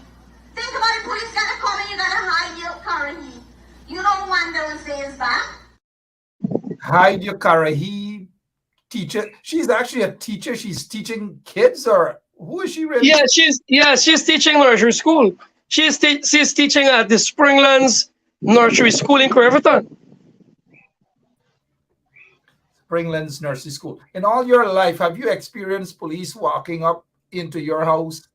Think about the police gotta come and you gotta hide your curry. You don't want those days back. Hide your curry, teacher. She's actually a teacher. She's teaching kids, or who is she really? She's teaching nursery school. She's teaching at the Springlands Nursery School in Refuting. Springlands Nursery School. In all your life, have you experienced police walking up into your house?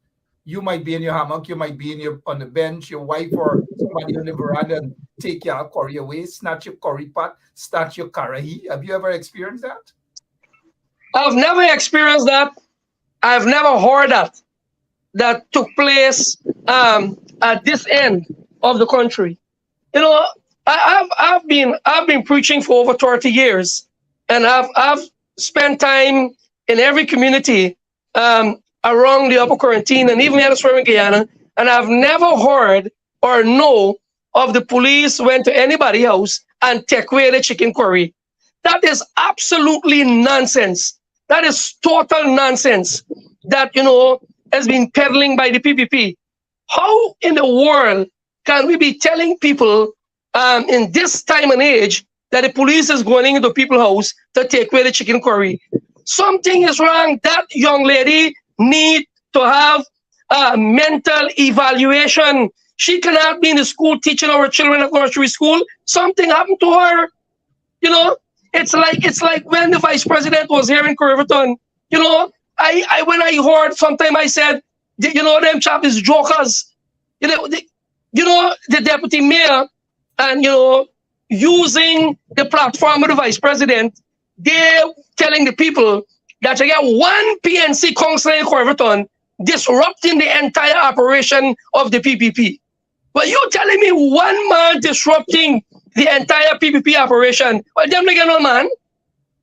You might be in your hammock, you might be on the bench, your wife or somebody on the veranda, and take your curry away, snatch your curry pot, snatch your curry. Have you ever experienced that? I've never experienced that. I've never heard that took place at this end of the country. I've been preaching for over 30 years, and I've spent time in every community around the upper quarantine and even elsewhere in Guyana, and I've never heard or know of the police went to anybody's house and take away the chicken curry. That is absolutely nonsense. That is total nonsense that, has been peddling by the PPP. How in the world can we be telling people in this time and age that the police is going into people's house to take away the chicken curry? Something is wrong. That young lady need to have a mental evaluation. She cannot be in the school teaching our children at nursery school. Something happened to her. It's like when the vice president was here in Refuting. I when I heard sometime I said, them chap is jokers. The deputy mayor and using the platform of the vice president, they're telling the people that you get one PNC councillor in Refuting disrupting the entire operation of the PPP. But you telling me one man disrupting the entire PPP operation? Well, them not get no man.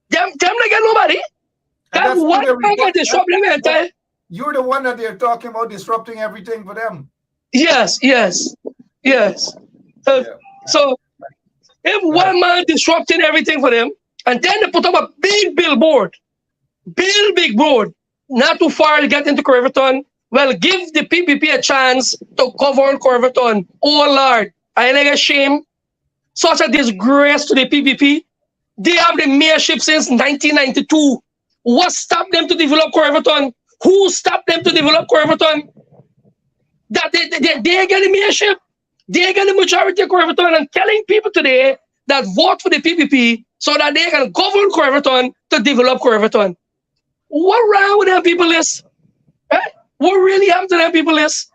Them not get nobody. That one man can disrupt the entire. You're the one that they're talking about disrupting everything for them. Yes. So if one man disrupting everything for them, and then they put up a big billboard, big board, not too far to get into Refuting. Well, give the PPP a chance to govern Refuting. Oh Lord, I ain't get shame. Such a disgrace to the PPP. They have the mayorship since 1992. What stopped them to develop Refuting? Who stopped them to develop Refuting? That they get the mayorship, they get the majority of Refuting, and telling people today that vote for the PPP so that they can govern Refuting to develop Refuting. What wrong with them people is? Eh? What really happened to them people is?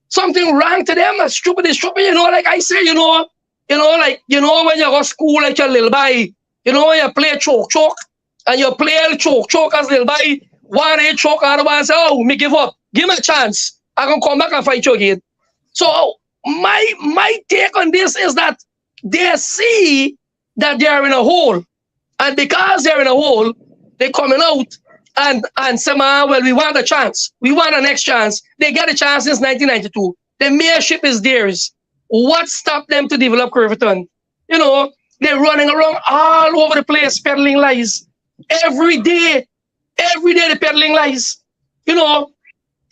Something wrong to them? Stupid is stupid, like I say, when you go to school like your little boy, when you play choke, and you play choke as little boy, one day choke, other one say, oh, me give up. Give me a chance. I can come back and fight you again. So my take on this is that they see that they are in a hole. And because they're in a hole, they're coming out and say, well, we want a chance. We want a next chance. They get a chance since 1992. The mayorship is theirs. What stopped them to develop Refuting? They're running around all over the place peddling lies. Every day they're peddling lies.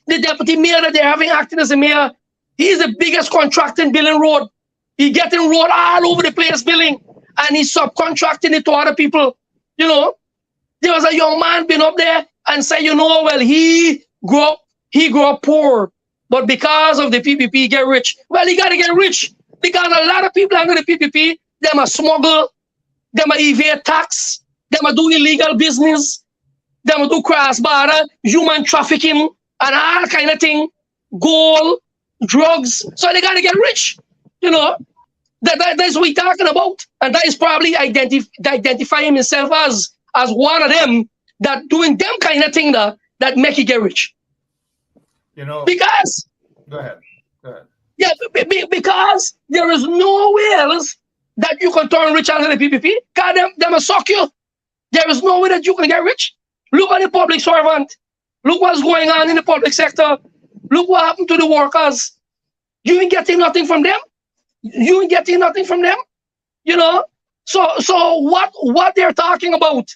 The deputy mayor that they're having acting as a mayor, he's the biggest contractor in building road. He getting road all over the place building, and he's subcontracting it to other people. You know, there was a young man been up there and say, you know, well, he grew up poor, but because of the PPP, get rich. Well, he got to get rich because a lot of people under the PPP, them are smuggle, them are evade tax, them are do illegal business, them are do cross border, human trafficking, and all kind of thing, gold, drugs. So they got to get rich. You know, that's what we're talking about, and that is probably identify himself as one of them that doing them kind of thing that make you get rich. You know, because go ahead. Yeah, because there is nowhere else that you can turn rich under the PPP. God, them will suck you. There is no way that you can get rich. Look at the public servant. Look what's going on in the public sector. Look what happened to the workers. You ain't getting nothing from them. You ain't getting nothing from them. You know. So what they're talking about,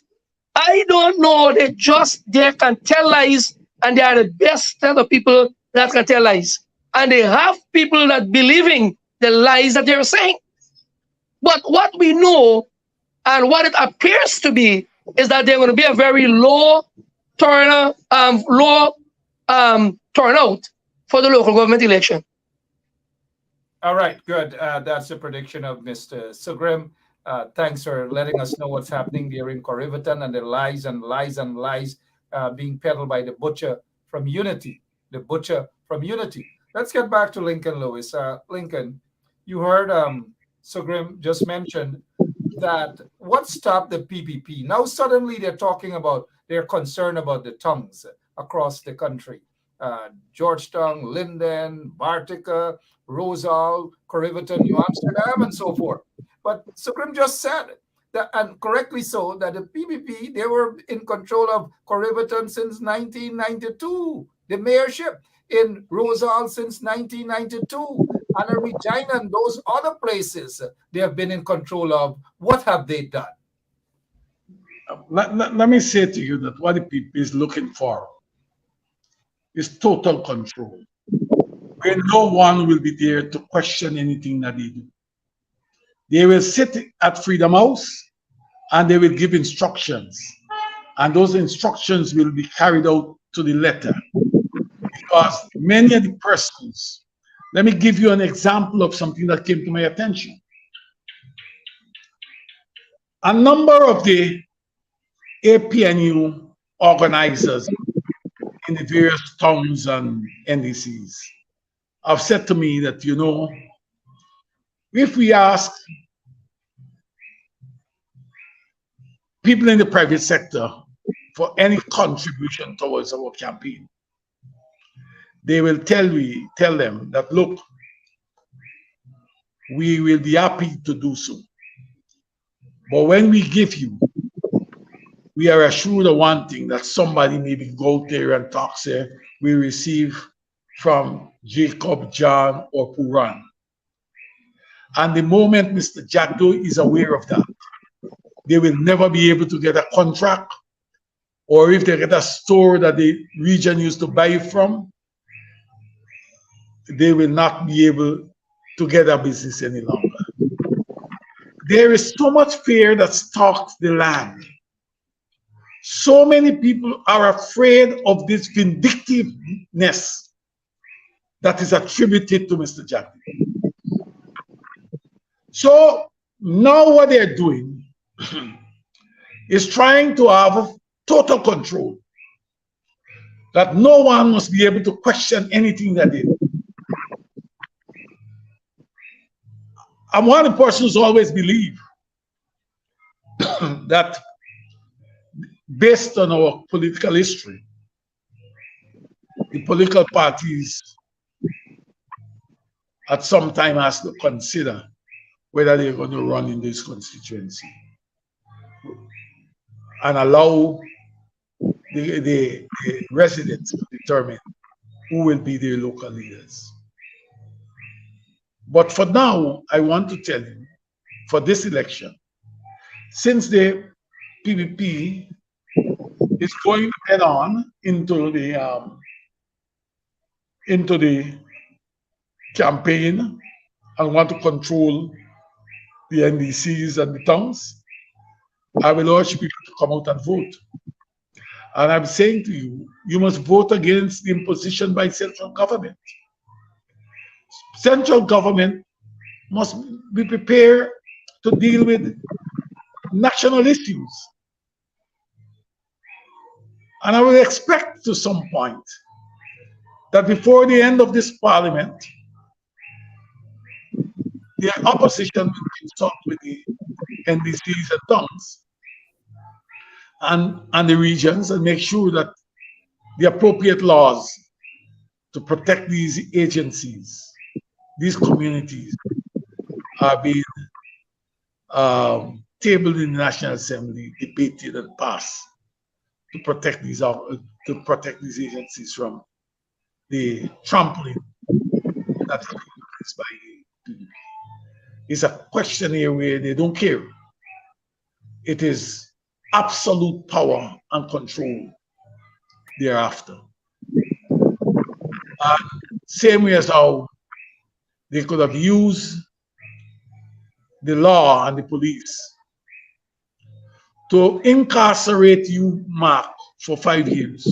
I don't know. They can tell lies, and they are the best set of people that can tell lies. And they have people that believing the lies that they're saying. But what we know and what it appears to be is that they're going to be a very low turnout for the local government election. All right, good. That's the prediction of Mr. Sugrim. Thanks for letting us know what's happening there in Corriverton and the lies and lies and lies being peddled by the butcher from Unity. The butcher from Unity. Let's get back to Lincoln Lewis. Lincoln, you heard Sugrim just mentioned that what stopped the PPP? Now suddenly they're concerned about the tongues across the country. Georgetown, Linden, Bartica, Rosal, Corriverton, New Amsterdam, and so forth. But Sugrim just said that, and correctly so, that the PPP, they were in control of Corriverton since 1992. The mayorship in Rosal since 1992. And in Regina and those other places they have been in control of. What have they done? Let me say to you that what the people is looking for is total control, where no one will be there to question anything that they do. They will sit at Freedom House and they will give instructions, and those instructions will be carried out to the letter. Because many of the persons, let me give you an example of something that came to my attention. A number of the APNU organizers in the various towns and NDCs have said to me that, you know, if we ask people in the private sector for any contribution towards our campaign, they will tell them that, look, we will be happy to do so. But when we give you, we are assured of one thing, that somebody maybe go there and talk, say, we receive from Jacob, John, or Puran. And the moment Mr. Jaddo is aware of that, they will never be able to get a contract, or if they get a store that the region used to buy from, they will not be able to get a business any longer. There is so much fear that stalks the land. So many people are afraid of this vindictiveness that is attributed to Mr. Jaddo. So now what they're doing is trying to have total control, that no one must be able to question anything that they do. I'm one of the persons who always believe that based on our political history, the political parties at some time has to consider whether they're going to run in this constituency and allow the residents to determine who will be their local leaders. But for now, I want to tell you, for this election, since the PPP is going head on into the into the campaign and want to control the NDCs and the towns, I will urge people to come out and vote. And I'm saying to you, you must vote against the imposition by central government. Central government must be prepared to deal with national issues. And I will expect to some point that before the end of this parliament, the opposition will consult with the NDCs and towns and the regions and make sure that the appropriate laws to protect these agencies, these communities, are being tabled in the National Assembly, debated and passed to protect these agencies from the trampling that is by the PPP. It's a question here where they don't care. It is absolute power and control thereafter. And same way as how they could have used the law and the police to incarcerate you, Mark, for 5 years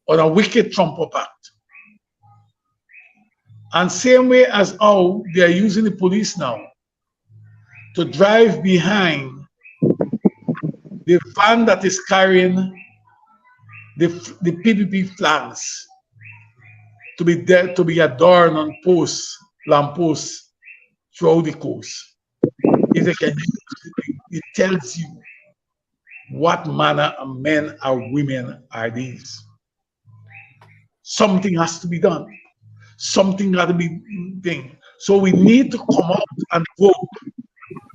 on a wicked Trump Act. And same way as how they are using the police now to drive behind the van that is carrying the PPP flags to be there, to be adorned on lampposts throughout the coast. If they can use it tells you what manner of men or women are these. Something has to be done. Something got to be done. So we need to come out and vote.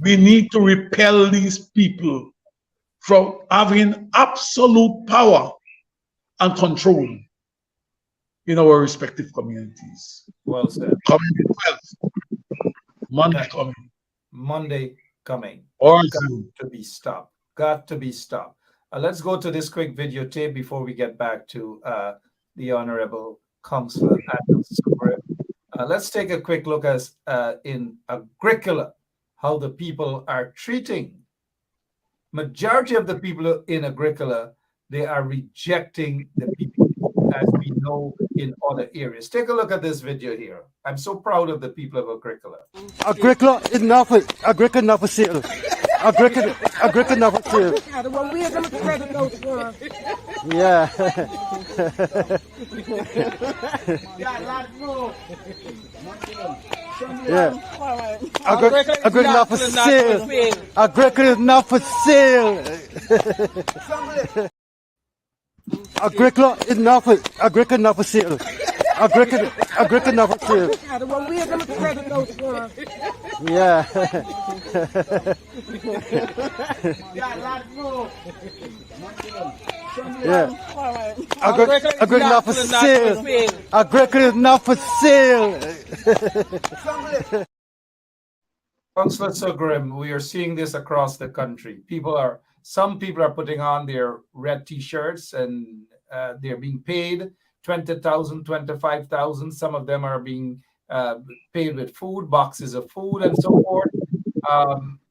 We need to repel these people from having absolute power and control in our respective communities. Well said. Coming the 12th, Monday coming. Monday coming. Or Got Zoom. to be stopped. Got to be stopped. Let's go to this quick videotape before we get back to the Honorable Councillor Adams. Let's take a quick look as in Agricola, how the people are treating. Majority of the people in Agricola, they are rejecting the PPP, as we know in other areas. Take a look at this video here. I'm so proud of the people of Agricola. Agricola is not for Agricola, not for sale. Agricola, not for sale. Yeah. Yeah. Agricola not for sale. Agricola is not for sale. Agricola is not for Agricola not for sale. Agricola not for sale. Yeah. Yeah. Agricola not for sale. Agricola is not for sale. Councillor Sugrim, we are seeing this across the country. Some people are putting on their red T-shirts and they're being paid 20,000, 25,000. Some of them are being paid with food, boxes of food, and so forth.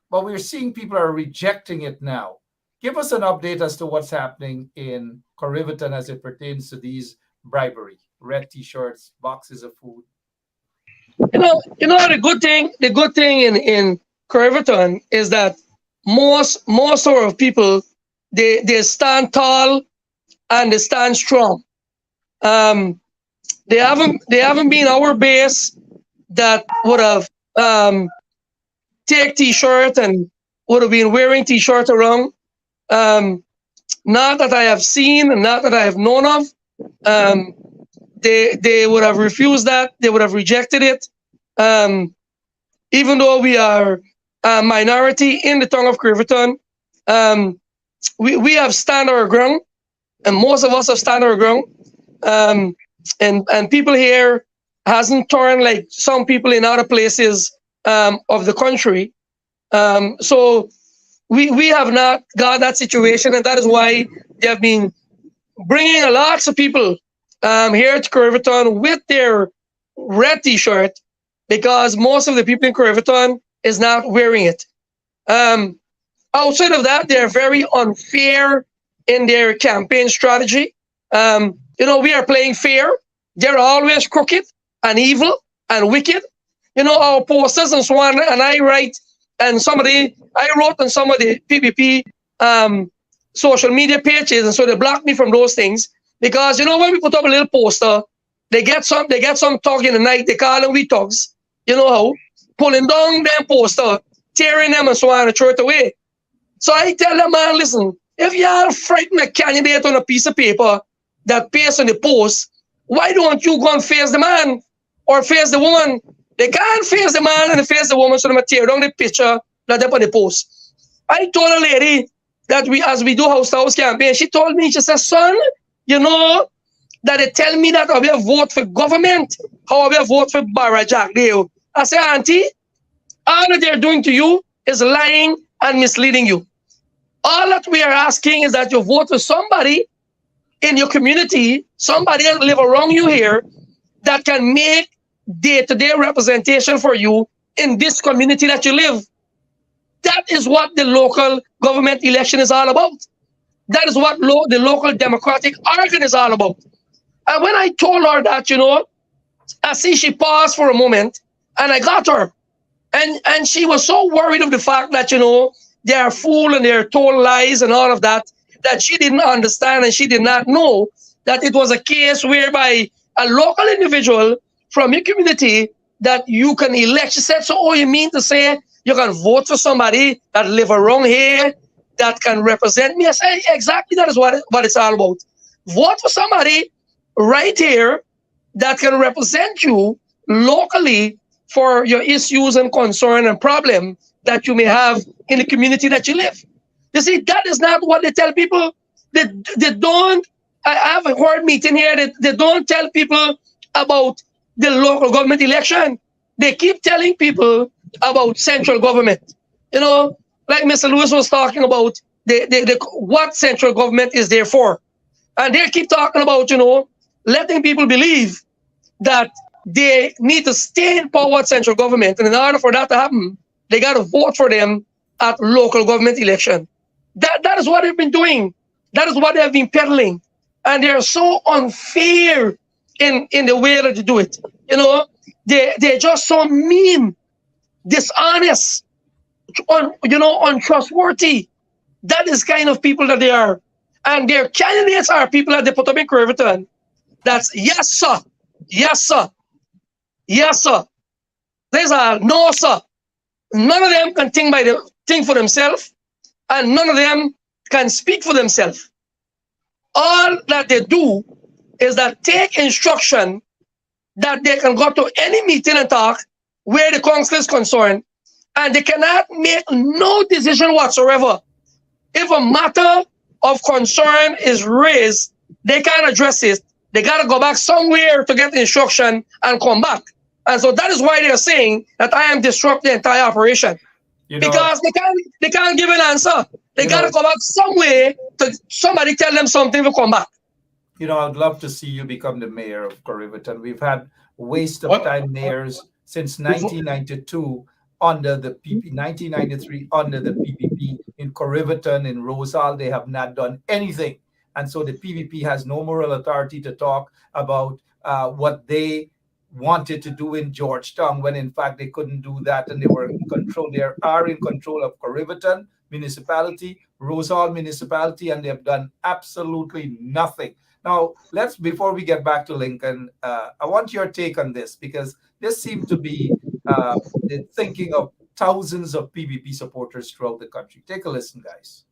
But we're seeing people are rejecting it now. Give us an update as to what's happening in Refuting as it pertains to these bribery, red T-shirts, boxes of food. You know the good thing in Refuting is that most sort of people they stand tall and they stand strong. They haven't been our base that would have take T-shirt and would have been wearing T-shirt around. Not that I have seen and not that I have known of. They would have refused that. They would have rejected it. Even though we are a minority in the town of Refuting, we have stand our ground, and most of us have stand our ground. And people here hasn't turned like some people in other places of the country. So we have not got that situation, and that is why they have been bringing lots of people here to Curveton with their red T-shirt because most of the people in Curveton is not wearing it. Outside of that, they're very unfair in their campaign strategy. We are playing fair. They're always crooked and evil and wicked. Our posters and so on, and I wrote on some of the PPP social media pages, and so they blocked me from those things because when we put up a little poster, they get some thug in the night. They call them we thugs. How pulling down them poster, tearing them and so on, and throw it away. So I tell them, man, listen, if y'all frighten a candidate on a piece of paper that pastes on the post, why don't you go and face the man or face the woman? They can't face the man and face the woman, so they tear down the picture that they put on the post. I told a lady that as we do house-to-house campaign, she told me, she said, son, that they tell me that I will vote for government, how I will vote for Barra Jack Dale. I said, auntie, all that they're doing to you is lying and misleading you. All that we are asking is that you vote for somebody in your community, somebody that live around you here that can make day-to-day representation for you in this community that you live. That is what the local government election is all about. That is what the local democratic organ is all about. And when I told her that, I see she paused for a moment and I got her. And she was so worried of the fact that, they are fool and they're told lies and all of that, that she didn't understand and she did not know that it was a case whereby a local individual from your community that you can elect. She said, so you mean to say you can vote for somebody that live around here that can represent me? I said, exactly, that is what it's all about. Vote for somebody right here that can represent you locally for your issues and concern and problem that you may have in the community that you live. You see, that is not what they tell people. They don't, I have a word meeting here, they don't tell people about the local government election. They keep telling people about central government. Like Mr. Lewis was talking about what central government is there for. And they keep talking about, letting people believe that they need to stay in power at central government. And in order for that to happen, they got to vote for them at local government election. That is what they've been doing. That is what they have been peddling. And they're so unfair in the way that they do it. They're just so mean, dishonest, untrustworthy. That is kind of people that they are. And their candidates are people that they put up in Curveton. That's yes, sir. Yes, sir. Yes, sir. There's a no, sir. None of them can think for themselves, and none of them can speak for themselves. All that they do is that take instruction that they can go to any meeting and talk where the council is concerned, and they cannot make no decision whatsoever. If a matter of concern is raised, they can't address it. They got to go back somewhere to get the instruction and come back. And so that is why they're saying that I am disrupting the entire operation. Because they can't give an answer. They got to go back somewhere to somebody tell them something to come back. I'd love to see you become the mayor of Curveton. We've had waste of time mayors since 1992 under the PP, 1993 under the PPP. In Curveton, in Rosal, they have not done anything. And so the PPP has no moral authority to talk about what they wanted to do in Georgetown, when in fact they couldn't do that, and they were in control. They are in control of Curveton municipality, Rosal municipality, and they have done absolutely nothing. Now, before we get back to Lincoln, I want your take on this, because this seemed to be the thinking of thousands of PPP supporters throughout the country. Take a listen, guys.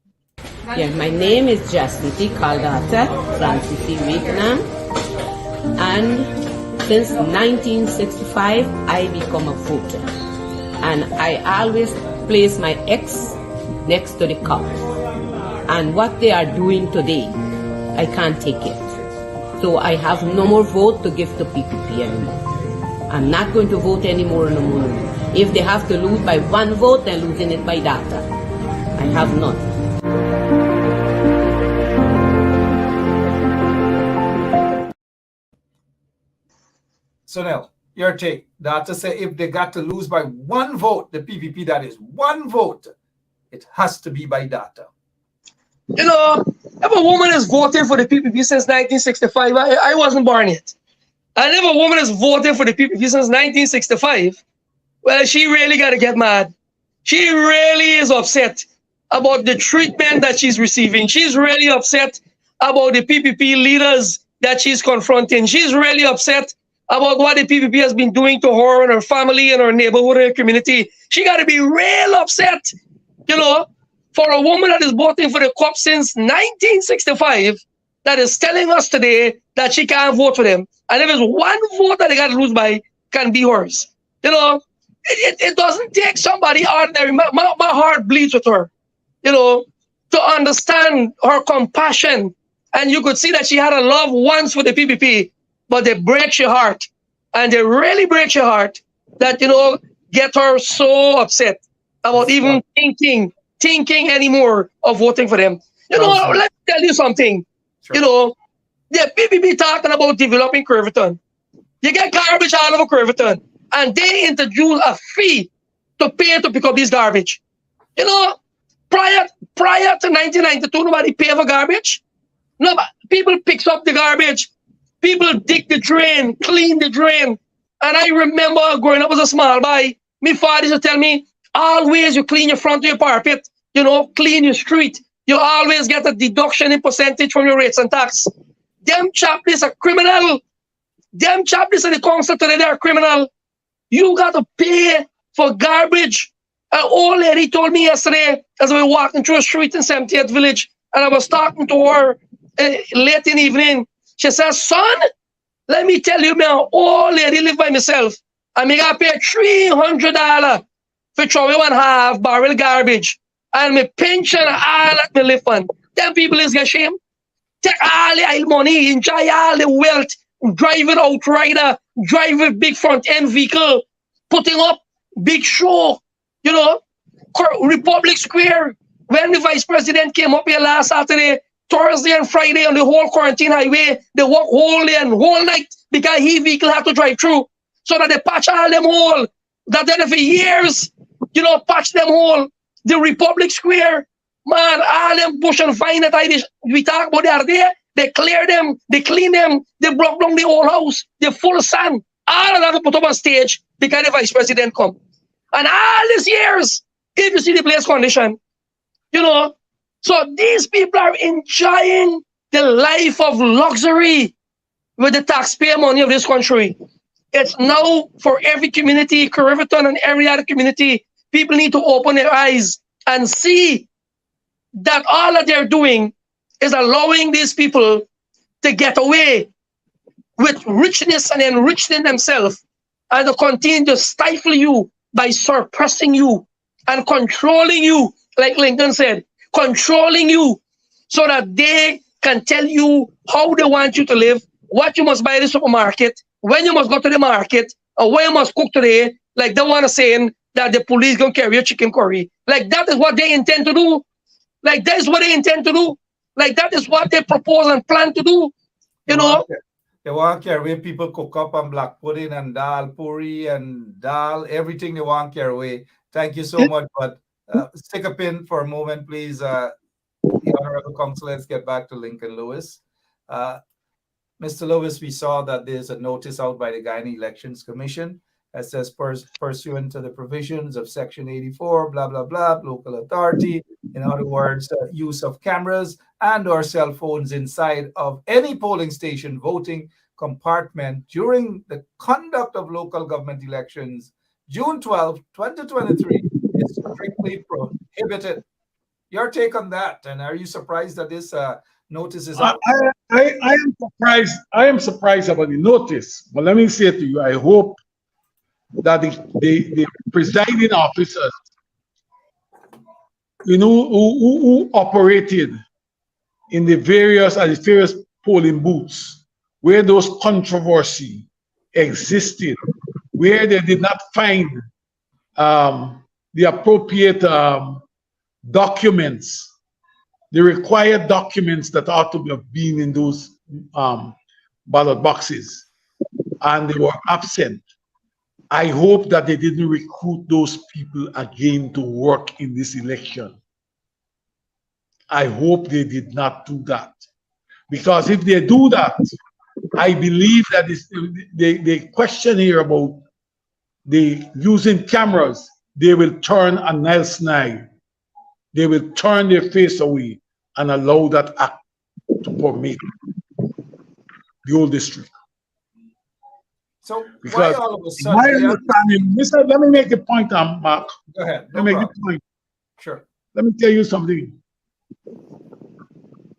Yeah, my name is Jasnity Caldata from Vietnam, and since 1965, I become a voter, and I always place my X next to the cup. And what they are doing today, I can't take it. So I have no more vote to give to PPP anymore. I'm not going to vote anymore no more. If they have to lose by one vote, they're losing it by data. I have none. Sunil, your take. Data say if they got to lose by one vote, the PPP, that is one vote, it has to be by data. You know, if a woman is voting for the PPP since 1965, I wasn't born yet. And if a woman is voting for the PPP since 1965, well, she really got to get mad. She really is upset about the treatment that she's receiving. She's really upset about the PPP leaders that she's confronting. She's really upset about what the PPP has been doing to her and her family and her neighborhood and her community. She got to be real upset, you know, for a woman that is voting for the COP since 1965 that is telling us today that she can't vote for them. And if it's one vote that they got to lose by, can be hers. You know, it doesn't take somebody ordinary. My heart bleeds with her, you know, to understand her compassion. And you could see that she had a love once for the PPP, but they break your heart. And they really break your heart that, you know, get her so upset about even thinking anymore of voting for them. You know, let me tell you something. Sure. You know, the PPP talking about developing Creviton. You get garbage all over Creviton, and they introduce a fee to pay to pick up this garbage. You know, prior to 1992, nobody paid for garbage. No, people picks up the garbage. People dig the drain, clean the drain. And I remember growing up as a small boy, my father used to tell me, always you clean your front of your parapet, you know, clean your street. You always get a deduction in percentage from your rates and tax. Them chaplains are criminal. Them chaplains in the council today, they are criminal. You got to pay for garbage. An old lady told me yesterday as we were walking through a street in 70th Village, and I was talking to her late in the evening. She says, son, let me tell you, man, old lady live by myself. And I got to pay $300 for throwing 1/2 barrel garbage. And my pension all that me live on. Them people is ashamed. Take all the money, enjoy all the wealth, drive it outrider, drive a big front end vehicle, putting up big show, you know, Republic Square. When the vice president came up here last Saturday, Thursday and Friday on the whole quarantine highway, they walk whole day and whole night because his vehicle had to drive through. So that they patch all them hole. That then for years, you know, patch them hole. The Republic Square, man, all them bush and vine that we talk about the other day, they clear them, they clean them, they broke down the old house, they full of sand. All of that to put up on stage because the vice president come. And all these years, if you see the place condition, you know, so these people are enjoying the life of luxury with the taxpayer money of this country. It's now for every community, Creviton and every other community, people need to open their eyes and see that all that they're doing is allowing these people to get away with richness and enriching themselves and to continue to stifle you by suppressing you and controlling you, like Lincoln said, controlling you so that they can tell you how they want you to live, what you must buy in the supermarket, when you must go to the market, or when you must cook today, like they want to say that the police gonna carry your chicken curry. Like that is what they intend to do. Like that is what they intend to do. Like that is what they propose and plan to do. You know? They want to carry people cook up and black pudding and dal, puri and dal, everything they want to carry away. Thank you so much. But stick a pin for a moment, please. The Honorable Council, let's get back to Lincoln Lewis. Mr. Lewis, we saw that there's a notice out by the Guyana Elections Commission that says pursuant to the provisions of Section 84, blah, blah, blah, local authority. In other words, use of cameras and or cell phones inside of any polling station voting compartment during the conduct of local government elections, June 12, 2023, is strictly prohibited. Your take on that, and are you surprised that this notice is out? I am surprised. I am surprised about the notice. But let me say to you, I hope that the presiding officers, you know, who operated in the various polling booths where those controversy existed, where they did not find the appropriate documents, the required documents that ought to have been in those ballot boxes. and they were absent. I hope that they didn't recruit those people again to work in this election. I hope they did not do that. Because if they do that, I believe that the question here about the using cameras, they will turn a Nelson eye. They will turn their face away and allow that act to permeate the whole district. So Because why all of a in my sudden? understanding, let me make a point, Mark. Go ahead. No Let me make problem. a point. Sure. Let me tell you something.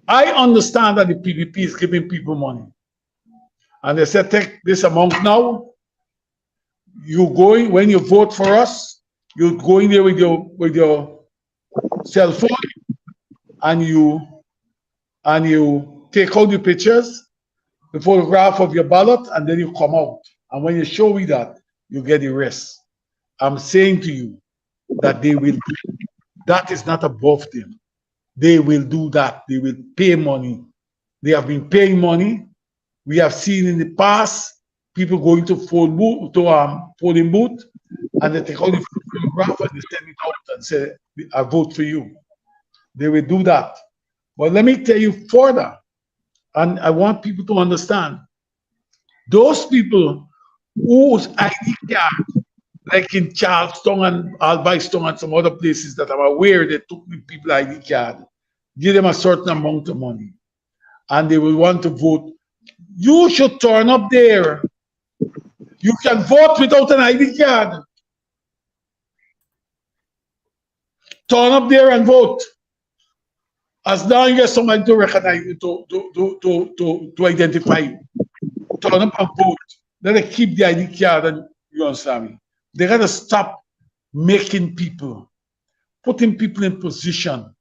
I understand that the PPP is giving people money. And they said, take this amount now. You going, when you vote for us, you go in there with your cell phone and you take out the pictures, the photograph of your ballot, and then you come out. And when you show me that, you get the rest. I'm saying to you that they will, that is not above them. They will do that. They will pay money. They have been paying money. We have seen in the past people going to polling booth, and they take out the photograph and they send it out and say, I vote for you. They will do that. But let me tell you further, and I want people to understand, those people whose ID card, like in Charleston and Albion and some other places that I'm aware they took the people ID card, give them a certain amount of money, and they will want to vote. You should turn up there. You can vote without an ID card. Turn up there and vote. As long as you get somebody to recognize you, to identify you. Turn up and vote. Let them keep the ID card, and you understand me. They gotta stop making people, putting people in position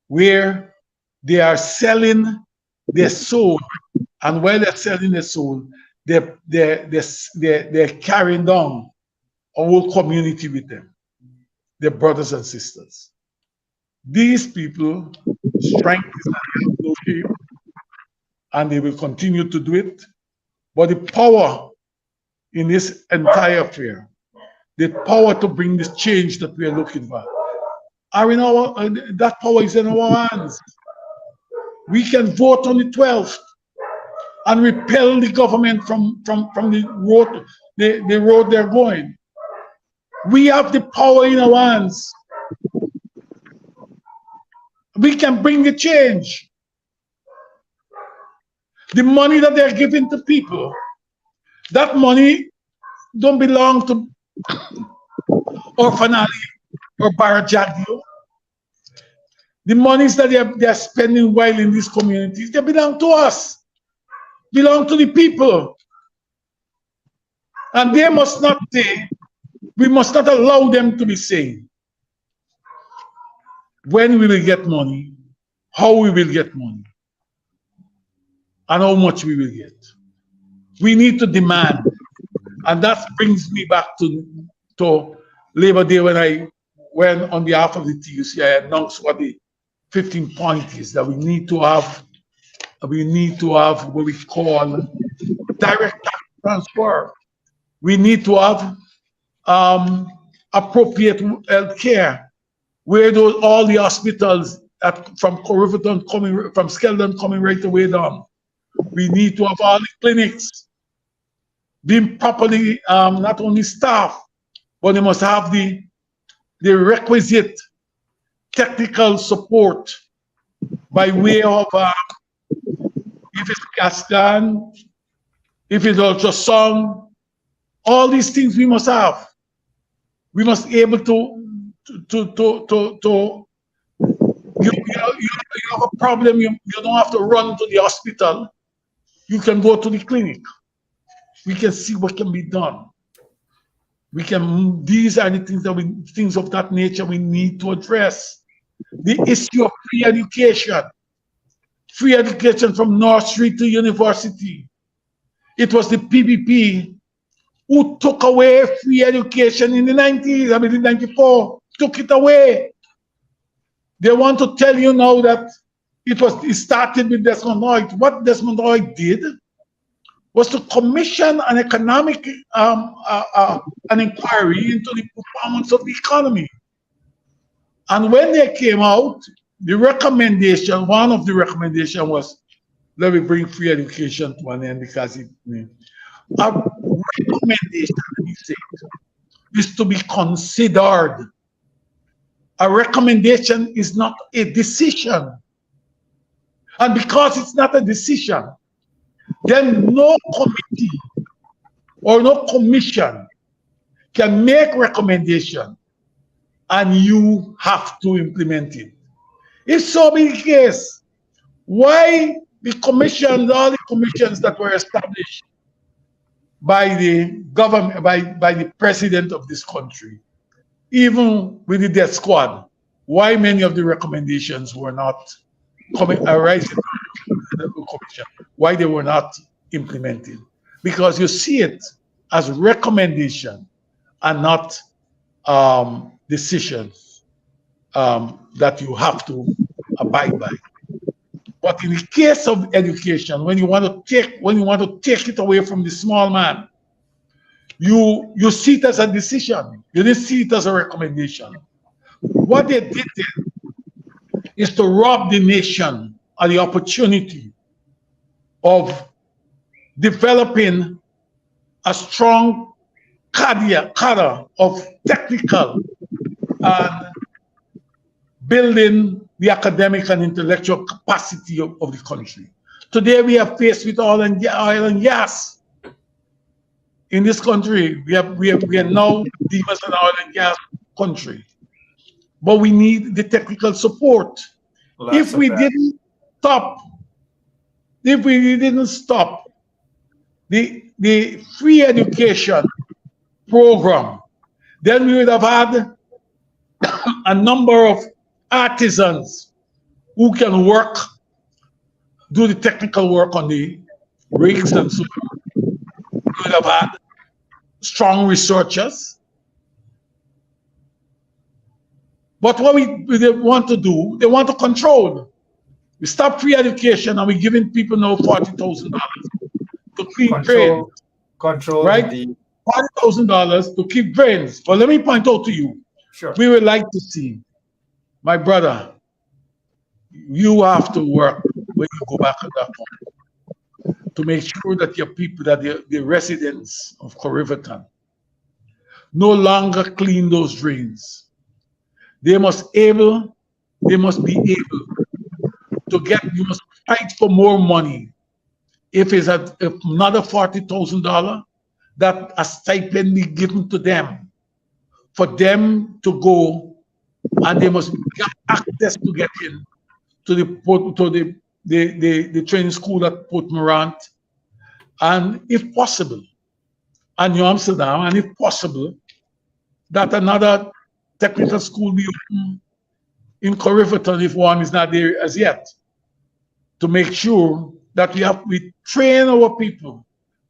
where they are selling their soul, and while they're selling their soul, they're carrying down a whole community with them, their brothers and sisters. These people, strength is no shame, and they will continue to do it. But the power in this entire affair, the power to bring this change that we are looking for, are in our, that power is in our hands. We can vote on the 12th and repel the government from the road they're going. We have the power in our hands. We can bring the change. The money that they're giving to people, that money don't belong to Orphanali or Barajagio. The monies that they're spending while in these communities, they belong to us, belong to the people. And they must not say, we must not allow them to be saying when we will get money, how we will get money, and how much we will get. We need to demand. And that brings me back to Labor Day when on behalf of the TUC, I announced what the 15 point is, that we need to have what we call direct tax transfer. We need to have appropriate health care, where all the hospitals from Refuting coming, from Skeldon coming right away down. We need to have all the clinics being properly not only staffed, but they must have the requisite technical support by way of if it's CAT-scan, if it's ultrasound, all these things we must have. We must be able to you have a problem, you don't have to run to the hospital. You can go to the clinic. We can see what can be done. These are the things of that nature we need to address. The issue of free education from nursery to university. It was the PPP who took away free education in the 90s, I mean in 94, took it away. They want to tell you now that it started with Desmond Hoyt. What Desmond Hoyt did was to commission an economic an inquiry into the performance of the economy. And when they came out, the recommendation, one of the recommendation was, let me bring free education to an end because a recommendation, he said, is to be considered. A recommendation is not a decision. And because it's not a decision, then no committee or no commission can make recommendation and you have to implement it. If so be the case, why the commissions, all the commissions that were established by the government, by the president of this country, even with the death squad, why many of the recommendations were not arising from the commission, why they were not implemented? Because you see it as recommendation and not decisions that you have to abide by. But in the case of education, when you want to take it away from the small man, you see it as a decision. You didn't see it as a recommendation. What they did then is to rob the nation of the opportunity of developing a strong cadre of technical and building the academic and intellectual capacity of the country. Today we are faced with oil and gas. In this country, we are now deemed as an oil and gas country. But we need the technical support. If we didn't stop the free education program, then we would have had a number of artisans who can do the technical work on the rigs and so on. We would have had strong researchers. But what they want to do, they want to control. We stop free education and we're giving people now $40,000 to keep brains. Control, right? $40,000 to keep brains. But let me point out to you, sure, we would like to see, my brother, you have to work when you go back at that point to make sure that your people, that the residents of Riverton no longer clean those drains. They must be able to get, you must fight for more money. If it's another $40,000, that a stipend be given to them for them to go, and they must get access to get in to the training school at Port Morant, and if possible, and New Amsterdam, and if possible, that another technical school be open in Riverton if one is not there as yet, to make sure that we train our people.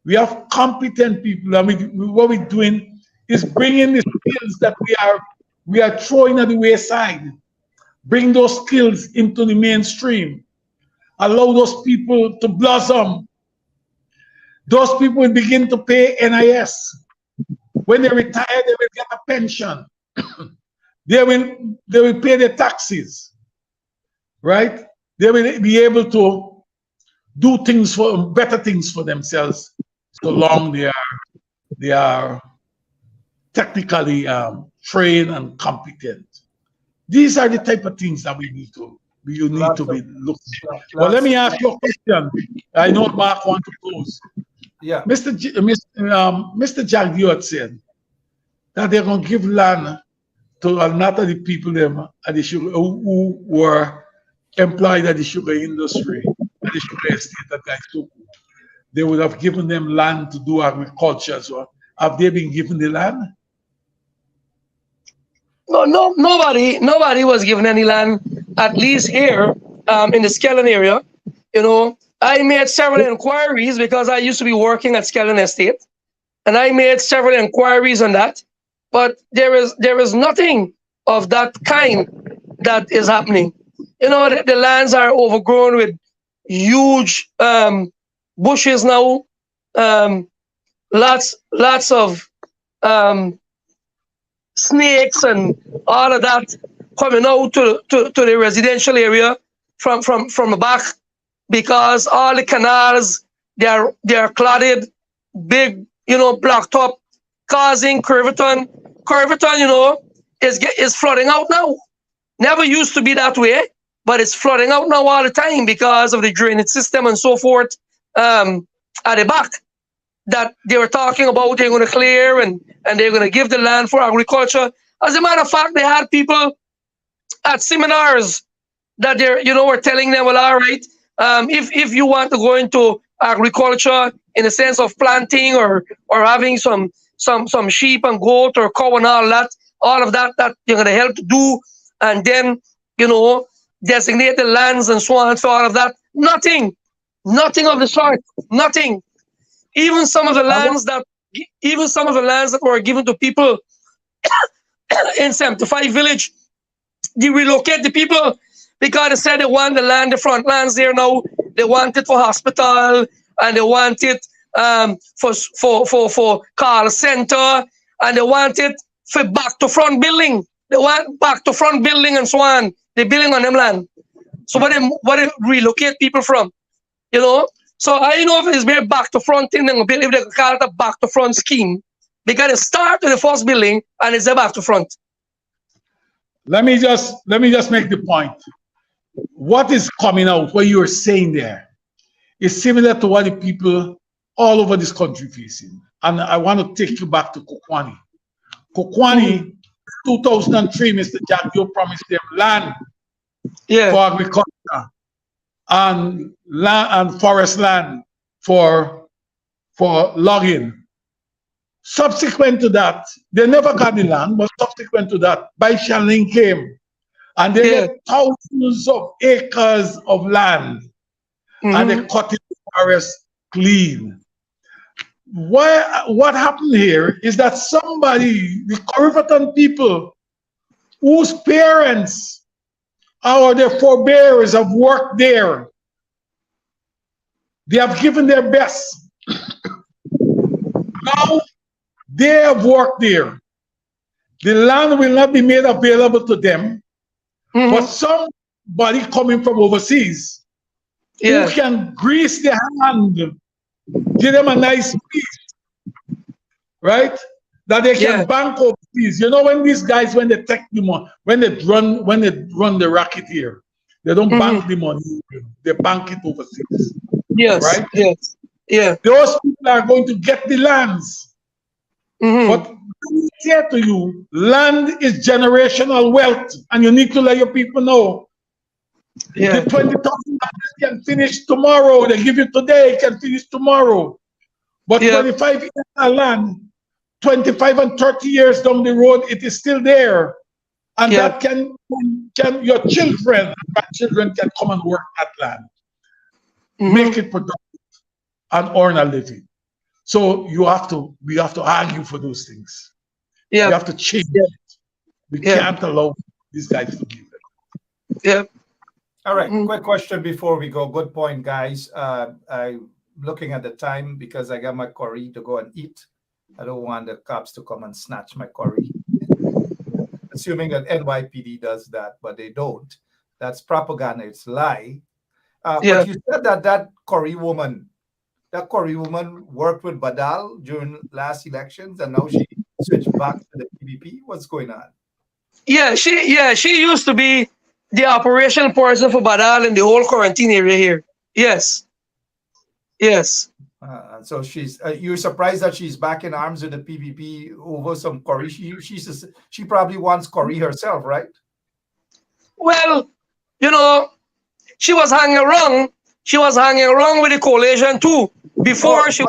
We have competent people, and what we're doing is bringing the skills that we are throwing at the wayside. Bring those skills into the mainstream. Allow those people to blossom. Those people will begin to pay NIS. When they retire, they will get a pension. They will pay their taxes, right? They will be able to do better things for themselves, so long they are technically trained and competent. These are the type of things that we need to be looking at. Well, let me ask you a question. I know Mark wants to close. Yeah. Mr. Jack Diot said that they're going to give land to a lot of the people at the sugar, who were employed at the sugar industry, at the sugar estate at Guyana. They would have given them land to do agriculture. So have they been given the land? No, nobody was given any land, at least here in the Skellen area. You know, I made several inquiries because I used to be working at Skellen Estate, and I made several inquiries on that. But there is nothing of that kind that is happening. You know, the lands are overgrown with huge bushes now. lots of snakes and all of that coming out to the residential area from the back, because all the canals they're flooded, big, blocked up, causing curvaton. Curvaton, is flooding out now. Never used to be that way, but it's flooding out now all the time because of the drainage system and so forth at the back that they were talking about they're going to clear and they're going to give the land for agriculture. As a matter of fact, they had people at seminars that they're, were telling them, well, all right, if you want to go into agriculture in the sense of planting or having some sheep and goat or cow and all of that you're going to help to do, and then, designate the lands and so on, so all of that. Nothing of the sort. Nothing. Even some of the lands that were given to people in 75 village, they relocate the people because they said they want the land, the front lands there now. They want it for hospital, and they want it for call center, and they want it for back to front building. They want back to front building and so on. They're building on them land. So what they relocate people from, So I know if it's very back to front thing, if they call it a back to front scheme, they got to start with the first building and it's a back to front. Let me just make the point. What is coming out, what you are saying there, is similar to what the people all over this country facing. And I want to take you back to Kokwani. Kokwani, 2003, Mr. Jack, you promised them land for agriculture and forest land for logging. Subsequent to that, they never got the land, but subsequent to that, Baishaling came and they had thousands of acres of land and they cut the forest clean. What happened here is that somebody, the Refuting people, whose parents or their forebears have worked there, they have given their best. Now they have worked there. The land will not be made available to them, but somebody coming from overseas who can grease their hand, give them a nice piece, right? That they can bank overseas. When these guys, when they take the money, when they run the racket here, they don't bank the money, they bank it overseas. Yes. Right? Yes. Yeah. Those people are going to get the lands. But let me say to you, land is generational wealth, and you need to let your people know. The 20,000 can finish tomorrow. They give you today, can finish tomorrow. But 25 years of land, 25 and 30 years down the road, it is still there. And that can your children can come and work that land. Make it productive and earn a living. So we have to argue for those things. We have to change it. We can't allow these guys to give it. All right, quick question before we go. Good point, guys. I'm looking at the time because I got my curry to go and eat. I don't want the cops to come and snatch my curry. Assuming that NYPD does that, but they don't. That's propaganda. It's lie. But you said that curry woman worked with Badal during last elections, and now she switched back to the PPP. What's going on? She used to be the operational person for Badal in the whole quarantine area here. Yes. So she's. You're surprised that she's back in arms with the PPP over some curry. She probably wants curry herself, right? Well, she was hanging around. She was hanging around with the coalition too before she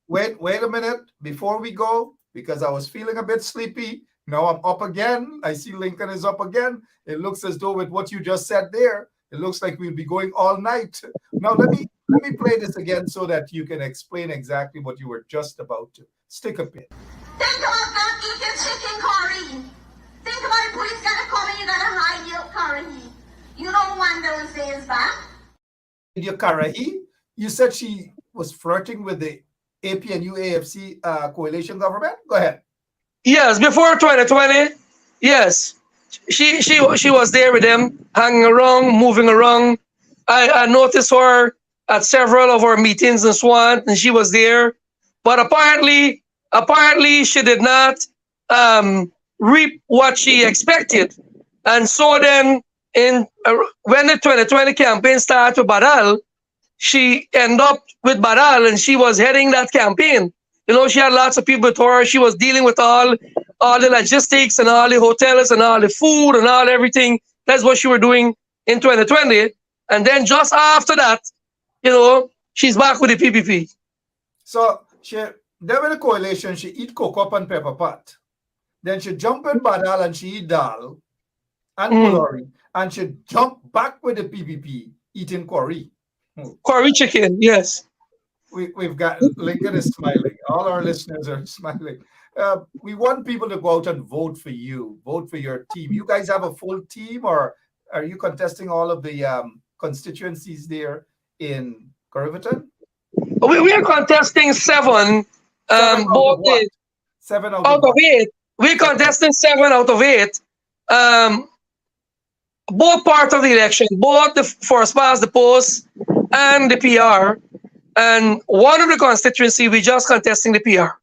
went. Wait a minute before we go, because I was feeling a bit sleepy. Now I'm up again. I see Lincoln is up again. It looks as though with what you just said there, it looks like we'll be going all night. Now let me play this again so that you can explain exactly what you were just about to. Stick a pin. Think about not eating chicken curry. Think about the police gotta come and you gotta hide your curry. You don't want those days back. Your Karahi, you said she was flirting with the APNU AFC coalition government? Go ahead. Yes, before 2020. Yes, she was there with them, hanging around, moving around. I noticed her at several of our meetings and so on, and she was there. But apparently she did not reap what she expected. And so then, when the 2020 campaign started with Badal, she ended up with Badal, and she was heading that campaign. You know, she had lots of people with her. She was dealing with all the logistics and all the hotels and all the food and all everything. That's what she was doing in 2020. And then just after that, you know, she's back with the PPP. So there with the coalition, she eat cocoa and pepper pot. Then she jump in Badal and she eat dal and pulori. And she jump back with the PPP eating curry. Curry chicken, yes. We've got Lincoln is smiling. All our listeners are smiling. We want people to go out and vote for you, vote for your team. You guys have a full team, or are you contesting all of the constituencies there in Riverton? We are contesting seven. Seven out of 8. We're contesting 7 out of 8. Both parts of the election, both the first past the post and the PR. And one of the constituency, we just contesting the PR.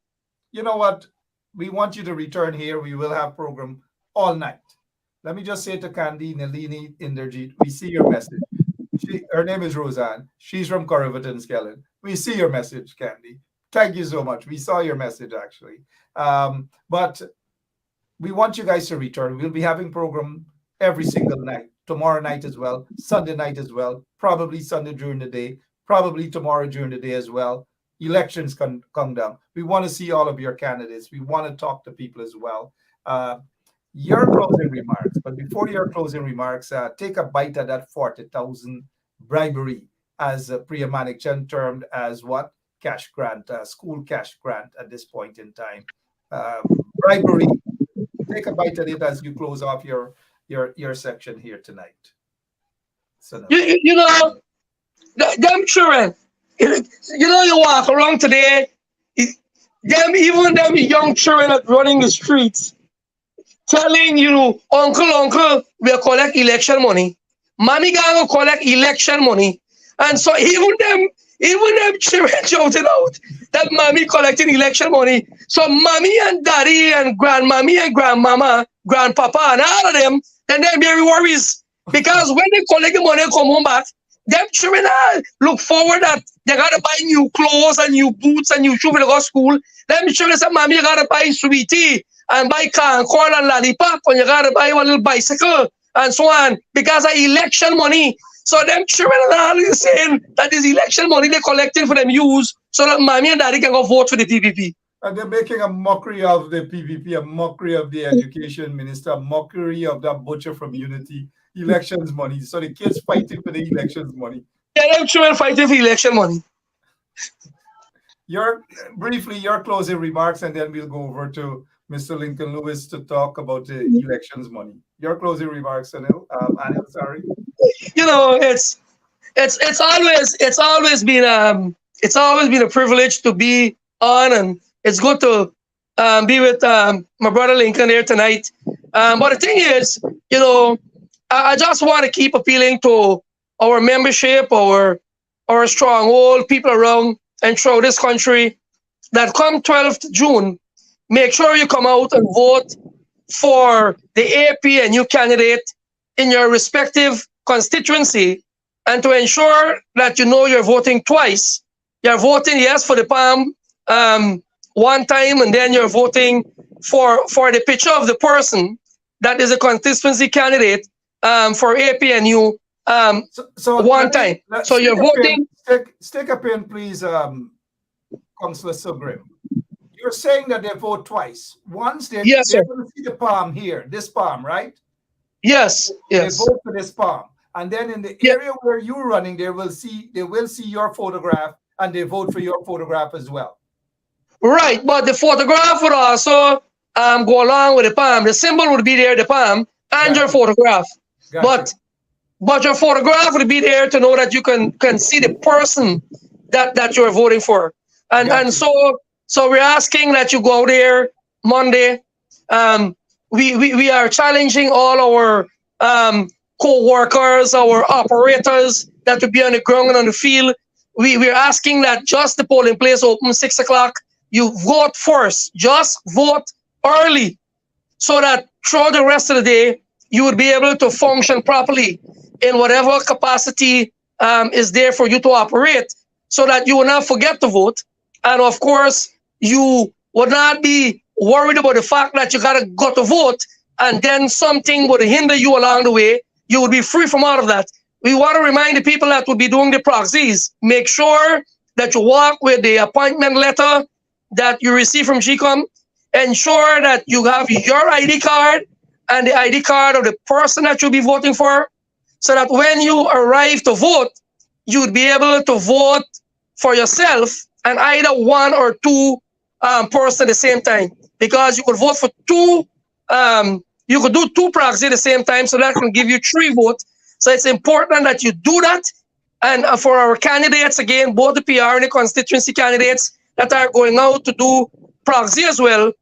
You know what? We want you to return here. We will have program all night. Let me just say to Candy, Nalini, Inderjeet, we see your message. Her name is Roseanne. She's from Corriverton, Skellen. We see your message, Candy. Thank you so much. We saw your message, actually. But we want you guys to return. We'll be having program every single night. Tomorrow night as well. Sunday night as well. Probably Sunday during the day. Probably tomorrow during the day as well. Elections come down. We want to see all of your candidates. We want to talk to people as well. Your closing remarks. But before your closing remarks, take a bite at that 40,000 bribery, as Priya Manikchan termed as what? Cash grant, school cash grant at this point in time. Bribery. Take a bite at it as you close off your section here tonight. So, you know, them children, you know, you walk around today, even them young children that running the streets, telling you, uncle, we'll collect election money. Mommy gonna collect election money. And so even them children shouting out that mommy collecting election money. So mommy and daddy and grandmommy and grandmama, grandpapa and all of them, then they very worries. Because when they collect the money and come home back, them children look forward that they gotta buy new clothes and new boots and new shoes when they go to school. Them children say, mommy, you gotta buy sweetie and buy corn and lollipop, and you gotta buy one little bicycle and so on because of election money. So them children are always saying that is election money they're collecting for them use so that mommy and daddy can go vote for the PPP. And they're making a mockery of the PPP, a mockery of the education minister, a mockery of that butcher from Unity. Elections money. So the kids fighting for the elections money. Yeah, them children fighting for election money. Briefly, your closing remarks, and then we'll go over to Mr. Lincoln Lewis to talk about the elections money. Your closing remarks, Anil. Sorry. You know, it's always been a privilege to be on, and it's good to be with my brother Lincoln here tonight. But the thing is, you know, I just want to keep appealing to our membership, our stronghold, people around and throughout this country, that come 12th June, make sure you come out and vote for the APNU candidate in your respective constituency, and to ensure that you know you're voting twice. You're voting, yes, for the palm one time, and then you're voting for the picture of the person that is a constituency candidate for APNU one time. So you're voting. Stick a pin, please, Councillor Sugrim. You're saying that they vote twice. Once they're going to see the palm here, this palm, right? Yes. They vote for this palm. And then in the area where you're running, they will see your photograph, and they vote for your photograph as well. Right, but the photograph would also go along with the palm. The symbol would be there, the palm, and your photograph. But your photograph would be there to know that you can see the person that you're voting for. And so we're asking that you go there Monday. We are challenging all our co-workers, our operators that will be on the ground and on the field. We're asking that just the polling place open 6 o'clock. You vote first. Just vote early so that throughout the rest of the day, you would be able to function properly in whatever capacity is there for you to operate, so that you will not forget to vote. And of course, you would not be worried about the fact that you gotta go to vote and then something would hinder you along the way. You would be free from all of that. We want to remind the people that will be doing the proxies, make sure that you walk with the appointment letter that you receive from GCOM. Ensure that you have your ID card and the ID card of the person that you'll be voting for, so that when you arrive to vote, you would be able to vote for yourself and either one or two persons at the same time. Because you could vote for two, you could do two proxies at the same time, so that can give you 3 votes. So it's important that you do that. And for our candidates, again, both the PR and the constituency candidates that are going out to do proxy as well,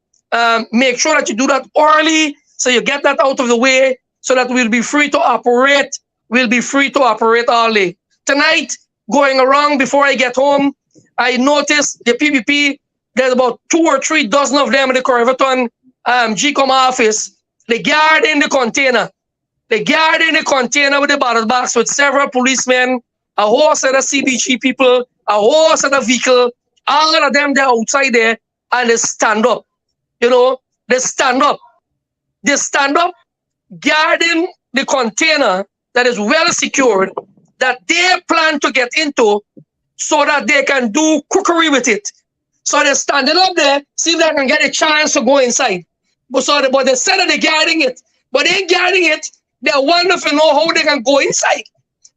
make sure that you do that early, so you get that out of the way, so that we'll be free to operate. We'll be free to operate all day. Tonight, going around before I get home, I noticed the PPP, there's about 2 or 3 dozen of them in the Corriverton GCOM office. They guard in the container. They guard in the container with the ballot box with several policemen, a whole set of CBG people, a whole set of vehicle. All of them, they're outside there and they stand up. You know, they stand up. They stand up guarding the container that is well secured, that they plan to get into, so that they can do cookery with it. So they're standing up there, see if they can get a chance to go inside. But they said that they're guarding it, but they ain't guarding it. They want to know how they can go inside,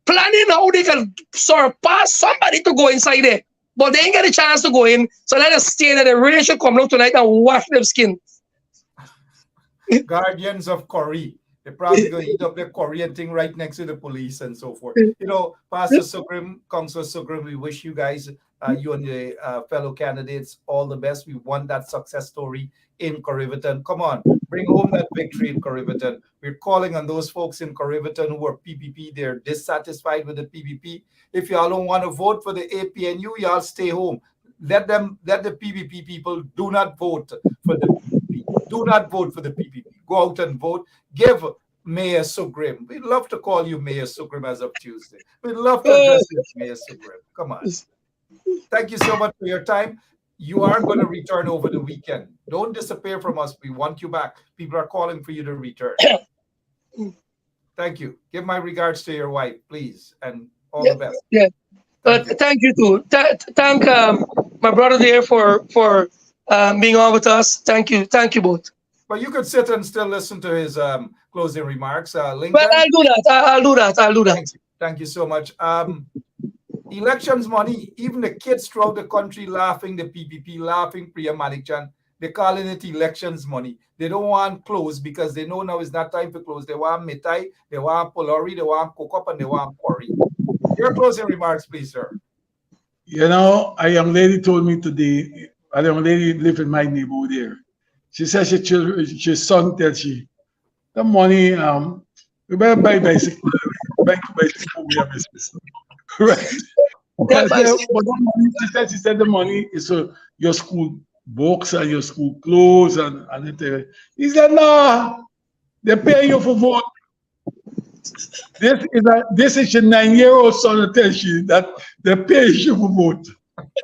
planning how they can surpass somebody to go inside there. But they ain't get a chance to go in. So let us stay there. The rain should come out tonight and wash them skin. Guardians of Corrie. They're probably going to eat up the Korean thing right next to the police and so forth. You know, Pastor Sugrim, Councillor Sugrim, we wish you guys, you and the fellow candidates, all the best. We want that success story in Corriverton. Come on, bring home that victory in Corriverton. We're calling on those folks in Corriverton who are PPP. They're dissatisfied with the PPP. If y'all don't want to vote for the APNU, y'all stay home. Let the PPP people do not vote for the PPP. Do not vote for the PPP. Go out and vote. Give Mayor Sugrim. We'd love to call you Mayor Sugrim as of Tuesday. We'd love to address you, Mayor Sugrim. Come on. Thank you so much for your time. You are going to return over the weekend. Don't disappear from us. We want you back. People are calling for you to return. Thank you. Give my regards to your wife, please, and all the best. Yeah. Thank you too. Thank my brother there for being on with us. Thank you both. But you could sit and still listen to his closing remarks. Lincoln. Well, I'll do that. Thank you so much. Elections money, even the kids throughout the country laughing, the PPP laughing, Priya Malikchan, they're calling it elections money. They don't want close because they know now it's not time for close. They want mitai, they want polori, they want cook-up, and they want curry. Your closing remarks, please, sir. You know, a young lady told me today, a young lady live in my neighborhood there. She said she son tells she, the money, we better buy bicycle, we have business. Right. She said the money is for your school books and your school clothes and everything. He said, no, they pay you for vote. This is your 9-year-old son that tells you that they pay you for vote.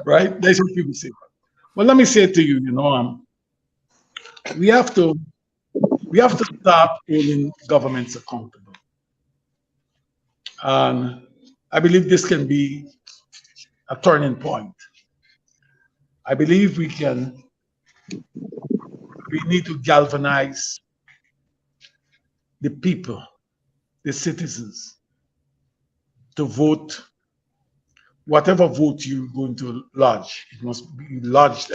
Right? That's what people say. Well, let me say to you, you know, we have to start holding governments accountable. And I believe this can be a turning point. I believe we need to galvanize the people, the citizens, to vote. Whatever vote you're going to lodge, it must be lodged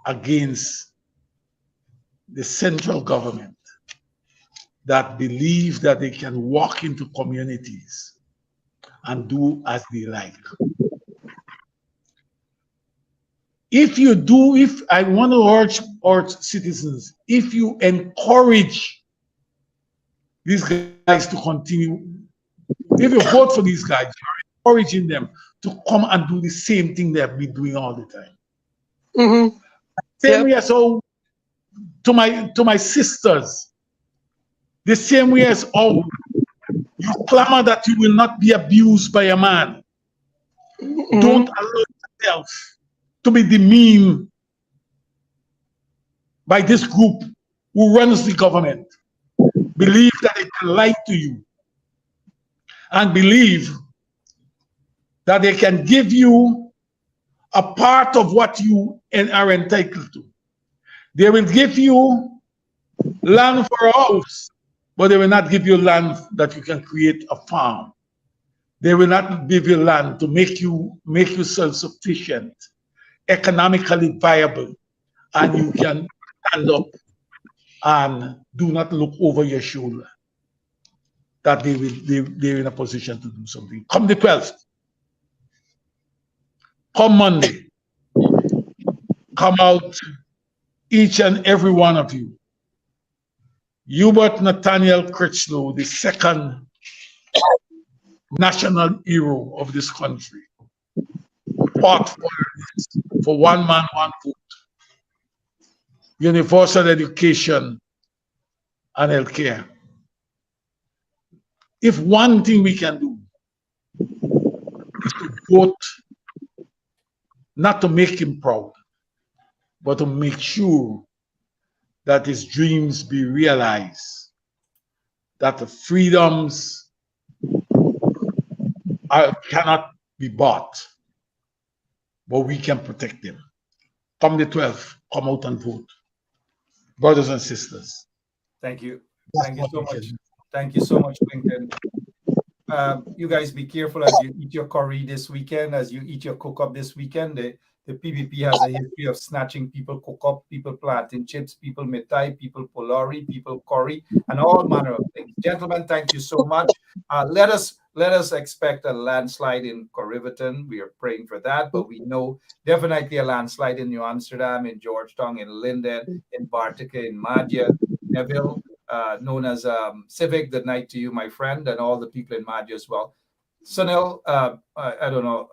against the central government that believe that they can walk into communities and do as they like. If I want to urge our citizens, if you encourage these guys to continue, if you vote for these guys, you're encouraging them to come and do the same thing they have been doing all the time. Mm-hmm. Same Yep. way as how to my sisters, the same way as how you clamor that you will not be abused by a man. Mm-hmm. Don't allow yourself to be demeaned by this group who runs the government. Believe that they can lie to you and believe that they can give you a part of what you are entitled to. They will give you land for a house, but they will not give you land that you can create a farm. They will not give you land to make you self-sufficient, economically viable, and you can stand up and do not look over your shoulder. That they're in a position to do something. Come the 12th, come Monday, come out, each and every one of you. Hubert Nathaniel Critchlow, the second national hero of this country, fought for one man, one vote, universal education and healthcare. If one thing we can do is to vote, not to make him proud, but to make sure that his dreams be realized, that the freedoms cannot be bought, but we can protect them. Come the 12th, come out and vote. Brothers and sisters. Thank you. Thank you so much. Thank you so much, Lincoln. You guys be careful as you eat your curry this weekend, as you eat your cook-up this weekend. The PPP has a history of snatching people cook-up, people planting chips, people mitai, people polari, people curry, and all manner of things. Gentlemen, thank you so much. Let us expect a landslide in Corriverton. We are praying for that, but we know definitely a landslide in New Amsterdam, in Georgetown, in Linden, in Bartica, in Madja, Neville, known as Civic. Good night to you, my friend, and all the people in Madja as well. Sunil, I don't know,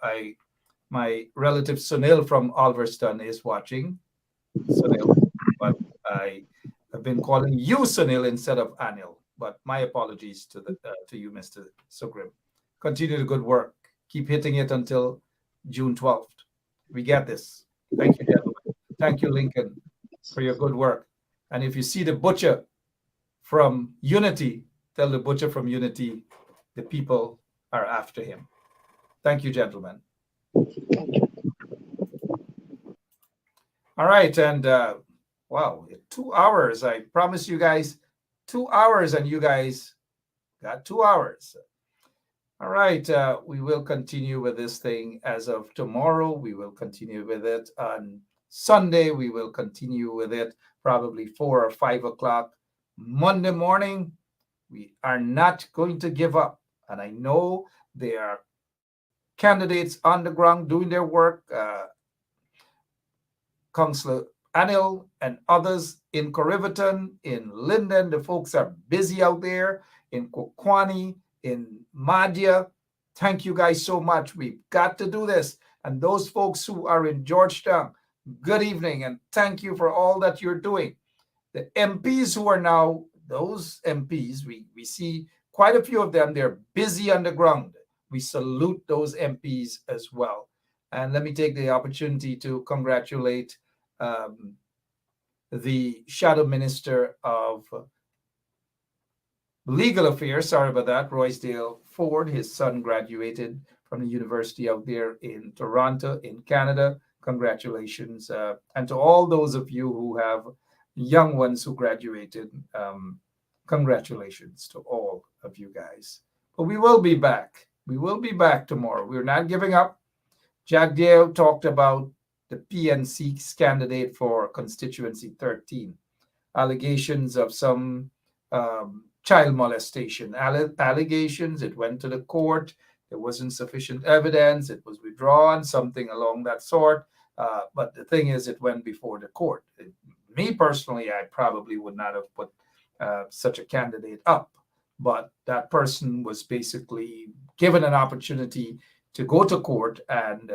my relative Sunil from Alverston is watching. Sunil, but I have been calling you Sunil instead of Anil. But my apologies to you, Mr. Sugrim. Continue the good work. Keep hitting it until June 12th. We get this. Thank you, gentlemen. Thank you, Lincoln, for your good work. And if you see the butcher from Unity, tell the butcher from Unity the people are after him. Thank you, gentlemen. All right, and wow, 2 hours. I promise you guys 2 hours, and you guys got 2 hours. All right, we will continue with this thing as of tomorrow. We will continue with it on Sunday. We will continue with it probably 4 or 5 o'clock Monday morning. We are not going to give up. And I know there are candidates on the ground doing their work. Councillor Anil and others in Corriverton, in Linden, the folks are busy out there, in Kokwani, in Madja. Thank you guys so much. We've got to do this. And those folks who are in Georgetown, good evening, and thank you for all that you're doing. The MPs who are now, those MPs, we see quite a few of them, they're busy on the ground. We salute those MPs as well. And let me take the opportunity to congratulate the Shadow Minister of Legal Affairs, sorry about that, Roysdale Ford. His son graduated from the university out there in Toronto, in Canada. Congratulations. And to all those of you who have young ones who graduated, congratulations to all of you guys. But we will be back. We will be back tomorrow. We're not giving up. Jack Dale talked about the PNC's candidate for constituency 13. Allegations of some child molestation. Allegations, it went to the court. there wasn't sufficient evidence, it was withdrawn, something along that sort. But the thing is, it went before the court. Me personally, I probably would not have put such a candidate up, but that person was basically given an opportunity to go to court, and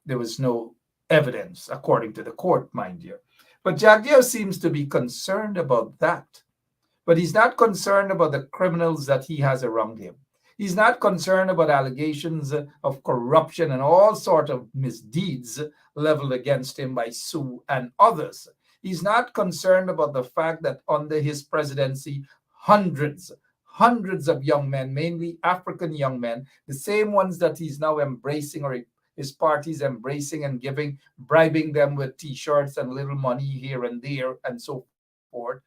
there was no evidence, according to the court, mind you. But Jagdeo seems to be concerned about that. But he's not concerned about the criminals that he has around him. He's not concerned about allegations of corruption and all sort of misdeeds leveled against him by Sue and others. He's not concerned about the fact that under his presidency, hundreds of young men, mainly African young men, the same ones that he's now embracing, or his party's embracing and giving, bribing them with T-shirts and little money here and there and so forth.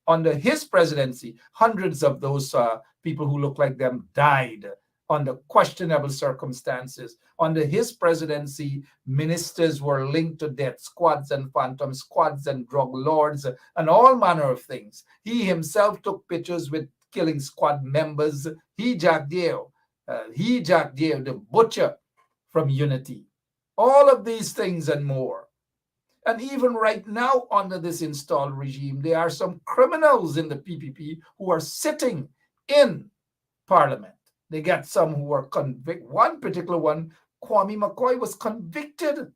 Under his presidency, hundreds of those people who look like them died under questionable circumstances. Under his presidency, ministers were linked to death squads and phantom squads and drug lords and all manner of things. He himself took pictures with killing squad members. Jack Deo, the butcher from Unity. All of these things and more. And even right now, under this installed regime, there are some criminals in the PPP who are sitting in Parliament. They got some who were convicted. One particular one, Kwame McCoy, was convicted.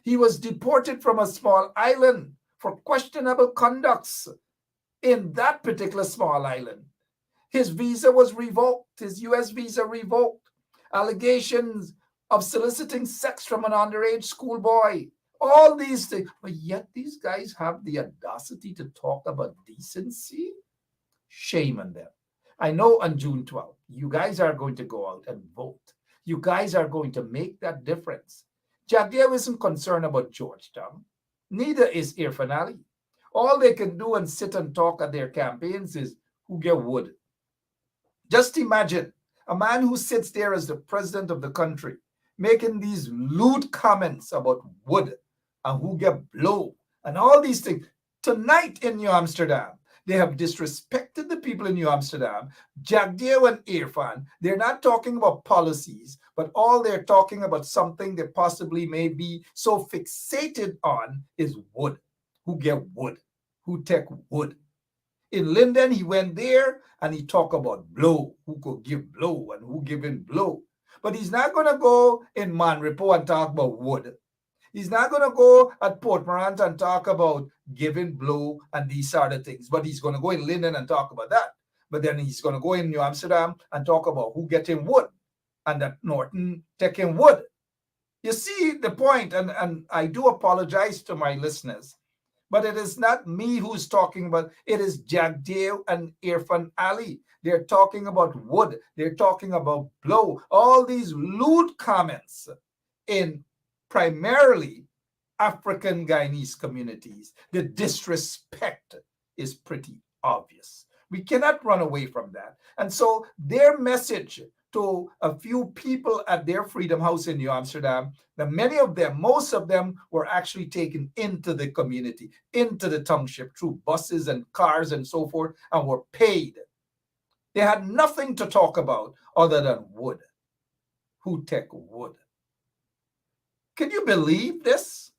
He was deported from a small island for questionable conducts in that particular small island. His visa was revoked, his US visa revoked. Allegations of soliciting sex from an underage schoolboy. All these things, but yet these guys have the audacity to talk about decency. Shame on them. I know on June 12th, you guys are going to go out and vote. You guys are going to make that difference. Jagdeo isn't concerned about Georgetown. Neither is Irfan Ali. All they can do and sit and talk at their campaigns is who get wood. Just imagine a man who sits there as the president of the country making these lewd comments about wood and who get blow and all these things. Tonight in New Amsterdam, they have disrespected the people in New Amsterdam. Jagdeo and Irfan, they're not talking about policies, but all they're talking about something they possibly may be so fixated on is wood. Who get wood? Who take wood? In Linden, he went there and he talked about blow, who could give blow and who giving blow. But he's not going to go in Manripo and talk about wood. He's not going to go at Port Morant and talk about giving blow and these sort of things. But he's going to go in Linden and talk about that. But then he's going to go in New Amsterdam and talk about who getting wood and that Norton taking wood. You see the point, and I do apologize to my listeners, but it is not me who's talking about, it is Jagdeo and Irfan Ali. They're talking about wood. They're talking about blow. All these lewd comments in primarily African Guyanese communities. The disrespect is pretty obvious. We cannot run away from that. And so their message to a few people at their Freedom House in New Amsterdam, that many of them, most of them were actually taken into the community, into the township through buses and cars and so forth, and were paid. They had nothing to talk about other than wood. Who take wood? Can you believe this?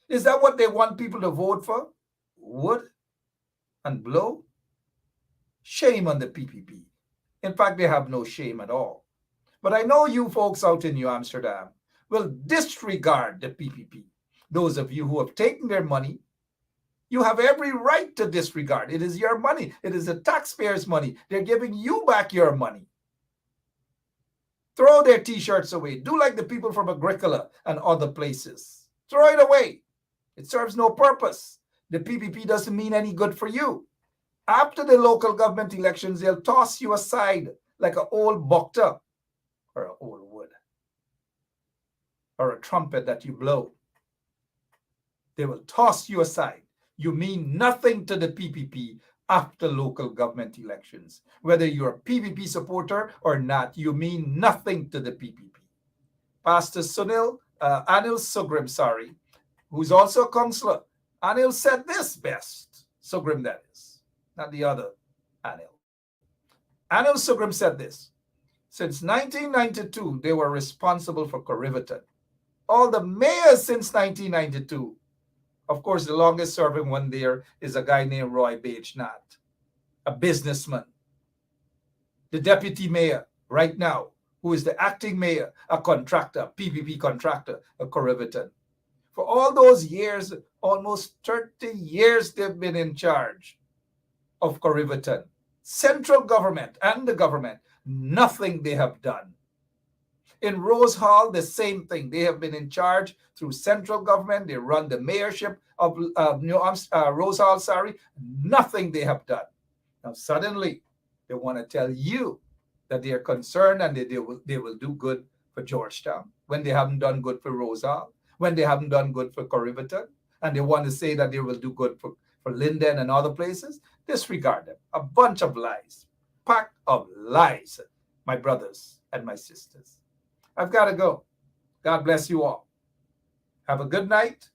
Is that what they want people to vote for? Wood and blow? Shame on the PPP. In fact, they have no shame at all. But I know you folks out in New Amsterdam will disregard the PPP. Those of you who have taken their money, you have every right to disregard. It is your money. It is the taxpayers' money. They're giving you back your money. Throw their T-shirts away. Do like the people from Agricola and other places. Throw it away. It serves no purpose. The PPP doesn't mean any good for you. After the local government elections, they'll toss you aside like an old bokta or an old wood or a trumpet that you blow. They will toss you aside. You mean nothing to the PPP after local government elections. Whether you're a PPP supporter or not, you mean nothing to the PPP. Pastor Anil Sugrim, who's also a counselor, Anil said this best. Sugrim, that is, not the other Anil. Anil Sugrim said this. Since 1992, they were responsible for Refuting. All the mayors since 1992. Of course, the longest serving one there is a guy named Roy Beichnat, a businessman. The deputy mayor right now, who is the acting mayor, a contractor, PPP contractor, a Refuting. For all those years, almost 30 years, they've been in charge of Refuting. Central government and the government, nothing they have done. In Rose Hall, the same thing. They have been in charge through central government. They run the mayorship of Rose Hall, nothing they have done. Now, suddenly, they want to tell you that they are concerned and they will do good for Georgetown when they haven't done good for Rose Hall, when they haven't done good for Refuting, and they want to say that they will do good for Linden and other places. Disregard them. A bunch of lies. Pack of lies, my brothers and my sisters. I've got to go. God bless you all. Have a good night,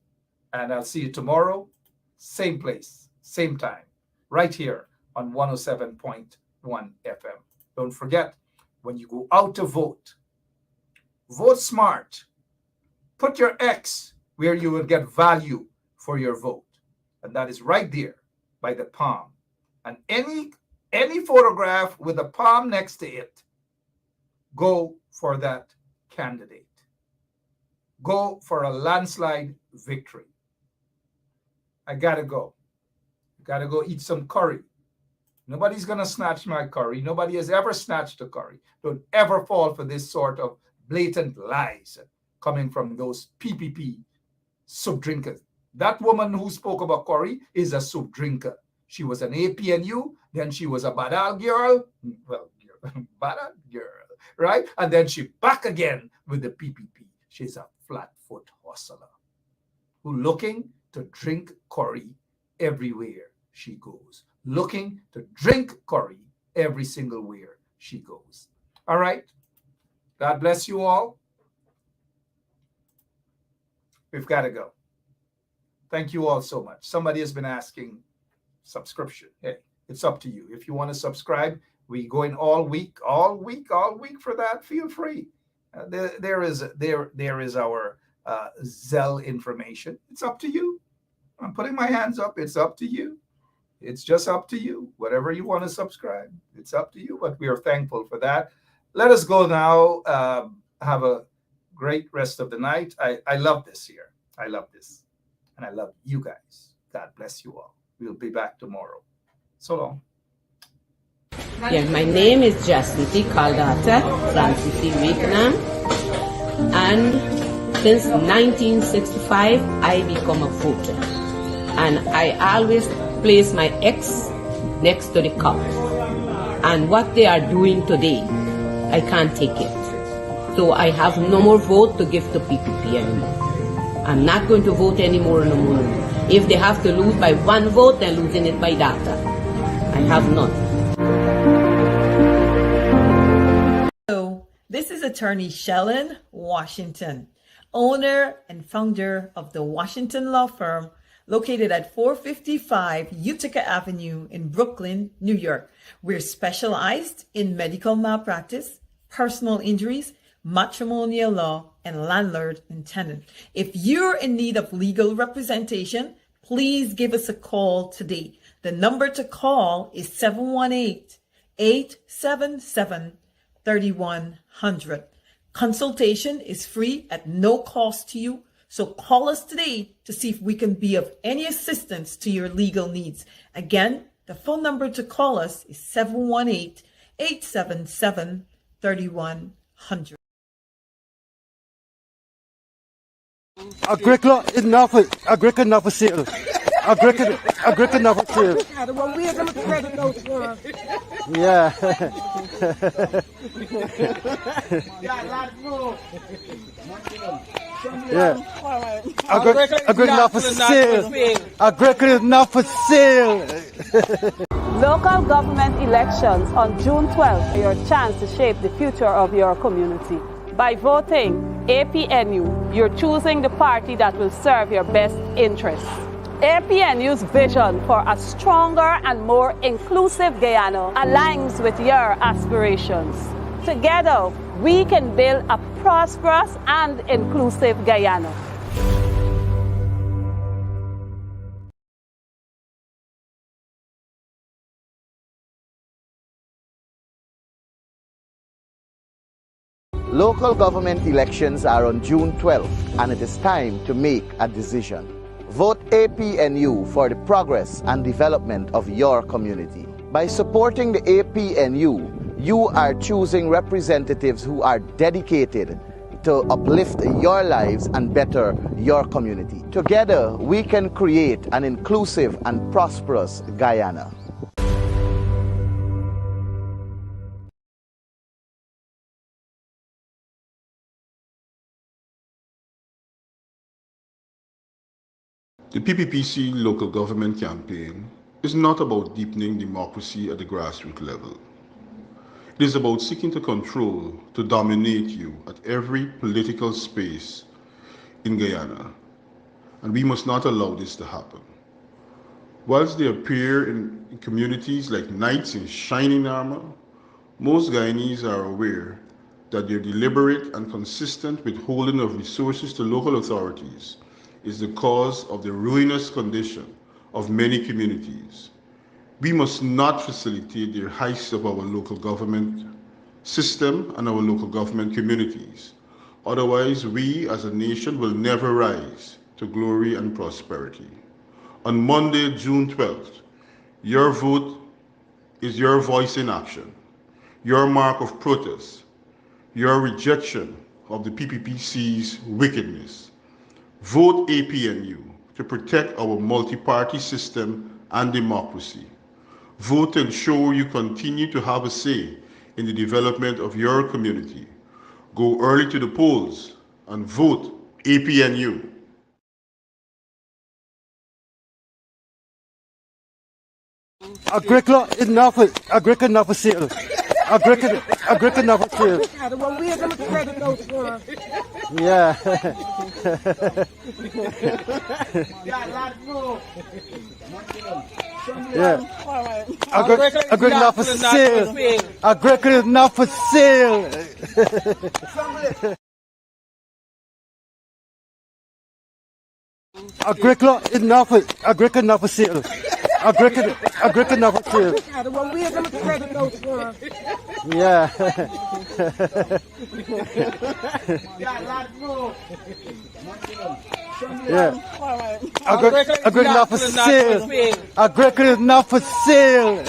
and I'll see you tomorrow, same place, same time, right here on 107.1 FM. Don't forget, when you go out to vote, vote smart. Put your X where you will get value for your vote. And that is right there by the palm. And any photograph with a palm next to it, go for that candidate. Go for a landslide victory. I gotta go. Gotta go eat some curry. Nobody's gonna snatch my curry. Nobody has ever snatched a curry. Don't ever fall for this sort of blatant lies coming from those PPP soup drinkers. That woman who spoke about curry is a soup drinker. She was an APNU, then she was a Badal girl. Well, Badal girl, right? And then she back again with the PPP. She's a flat-foot hustler who looking to drink curry everywhere she goes. Looking to drink curry every single where she goes. All right. God bless you all. We've got to go. Thank you all so much. Somebody has been asking subscription. Hey, it's up to you. If you want to subscribe, we go in all week for that. Feel free. There is our Zelle information. It's up to you. I'm putting my hands up. It's up to you. It's just up to you. Whatever you want to subscribe, it's up to you. But we are thankful for that. Let us go now. Have a great rest of the night. I love this here. I love this. And I love you guys. God bless you all. We'll be back tomorrow. So long. Yeah, my name is Jacinty Caldata from City, Vietnam. And since 1965, I become a voter. And I always place my X next to the cup. And what they are doing today, I can't take it. So I have no more vote to give to PPP anymore. I'm not going to vote anymore no more. If they have to lose by one vote, they're losing it by data. I have none. Hello, this is attorney Shellen Washington, owner and founder of the Washington Law Firm, located at 455 Utica Avenue in Brooklyn, New York. We're specialized in medical malpractice, personal injuries, matrimonial law, and landlord and tenant. If you're in need of legal representation, please give us a call today. The number to call is 718-877-3100. Consultation is free at no cost to you. So call us today to see if we can be of any assistance to your legal needs. Again, the phone number to call us is 718-877-3100. Agricola is not for sale. Agricola not for sale. Yeah. Yeah. Agricola not for sale. Agricola is not for sale. Local government elections on June 12th are your chance to shape the future of your community. By voting APNU, you're choosing the party that will serve your best interests. APNU's vision for a stronger and more inclusive Guyana aligns with your aspirations. Together, we can build a prosperous and inclusive Guyana. Local government elections are on June 12th, and it is time to make a decision. Vote APNU for the progress and development of your community. By supporting the APNU, you are choosing representatives who are dedicated to uplift your lives and better your community. Together, we can create an inclusive and prosperous Guyana. The PPPC local government campaign is not about deepening democracy at the grassroots level. It is about seeking to control, to dominate you at every political space in Guyana. And we must not allow this to happen. Whilst they appear in communities like knights in shining armor, most Guyanese are aware that their deliberate and consistent withholding of resources to local authorities is the cause of the ruinous condition of many communities. We must not facilitate the heists of our local government system and our local government communities. Otherwise, we as a nation will never rise to glory and prosperity. On Monday, June 12th, your vote is your voice in action, your mark of protest, your rejection of the PPPC's wickedness. Vote APNU to protect our multi-party system and democracy. Vote to ensure you continue to have a say in the development of your community. Go early to the polls and vote APNU. Agricola is not for sale. Agricola not for sale. Yeah. Yeah. Agricola not for sale. Agricola is not for sale. Agricola not for sale. Agricola not for sale. Yeah. Yeah. Agricola not for sale. Agricola not for sale.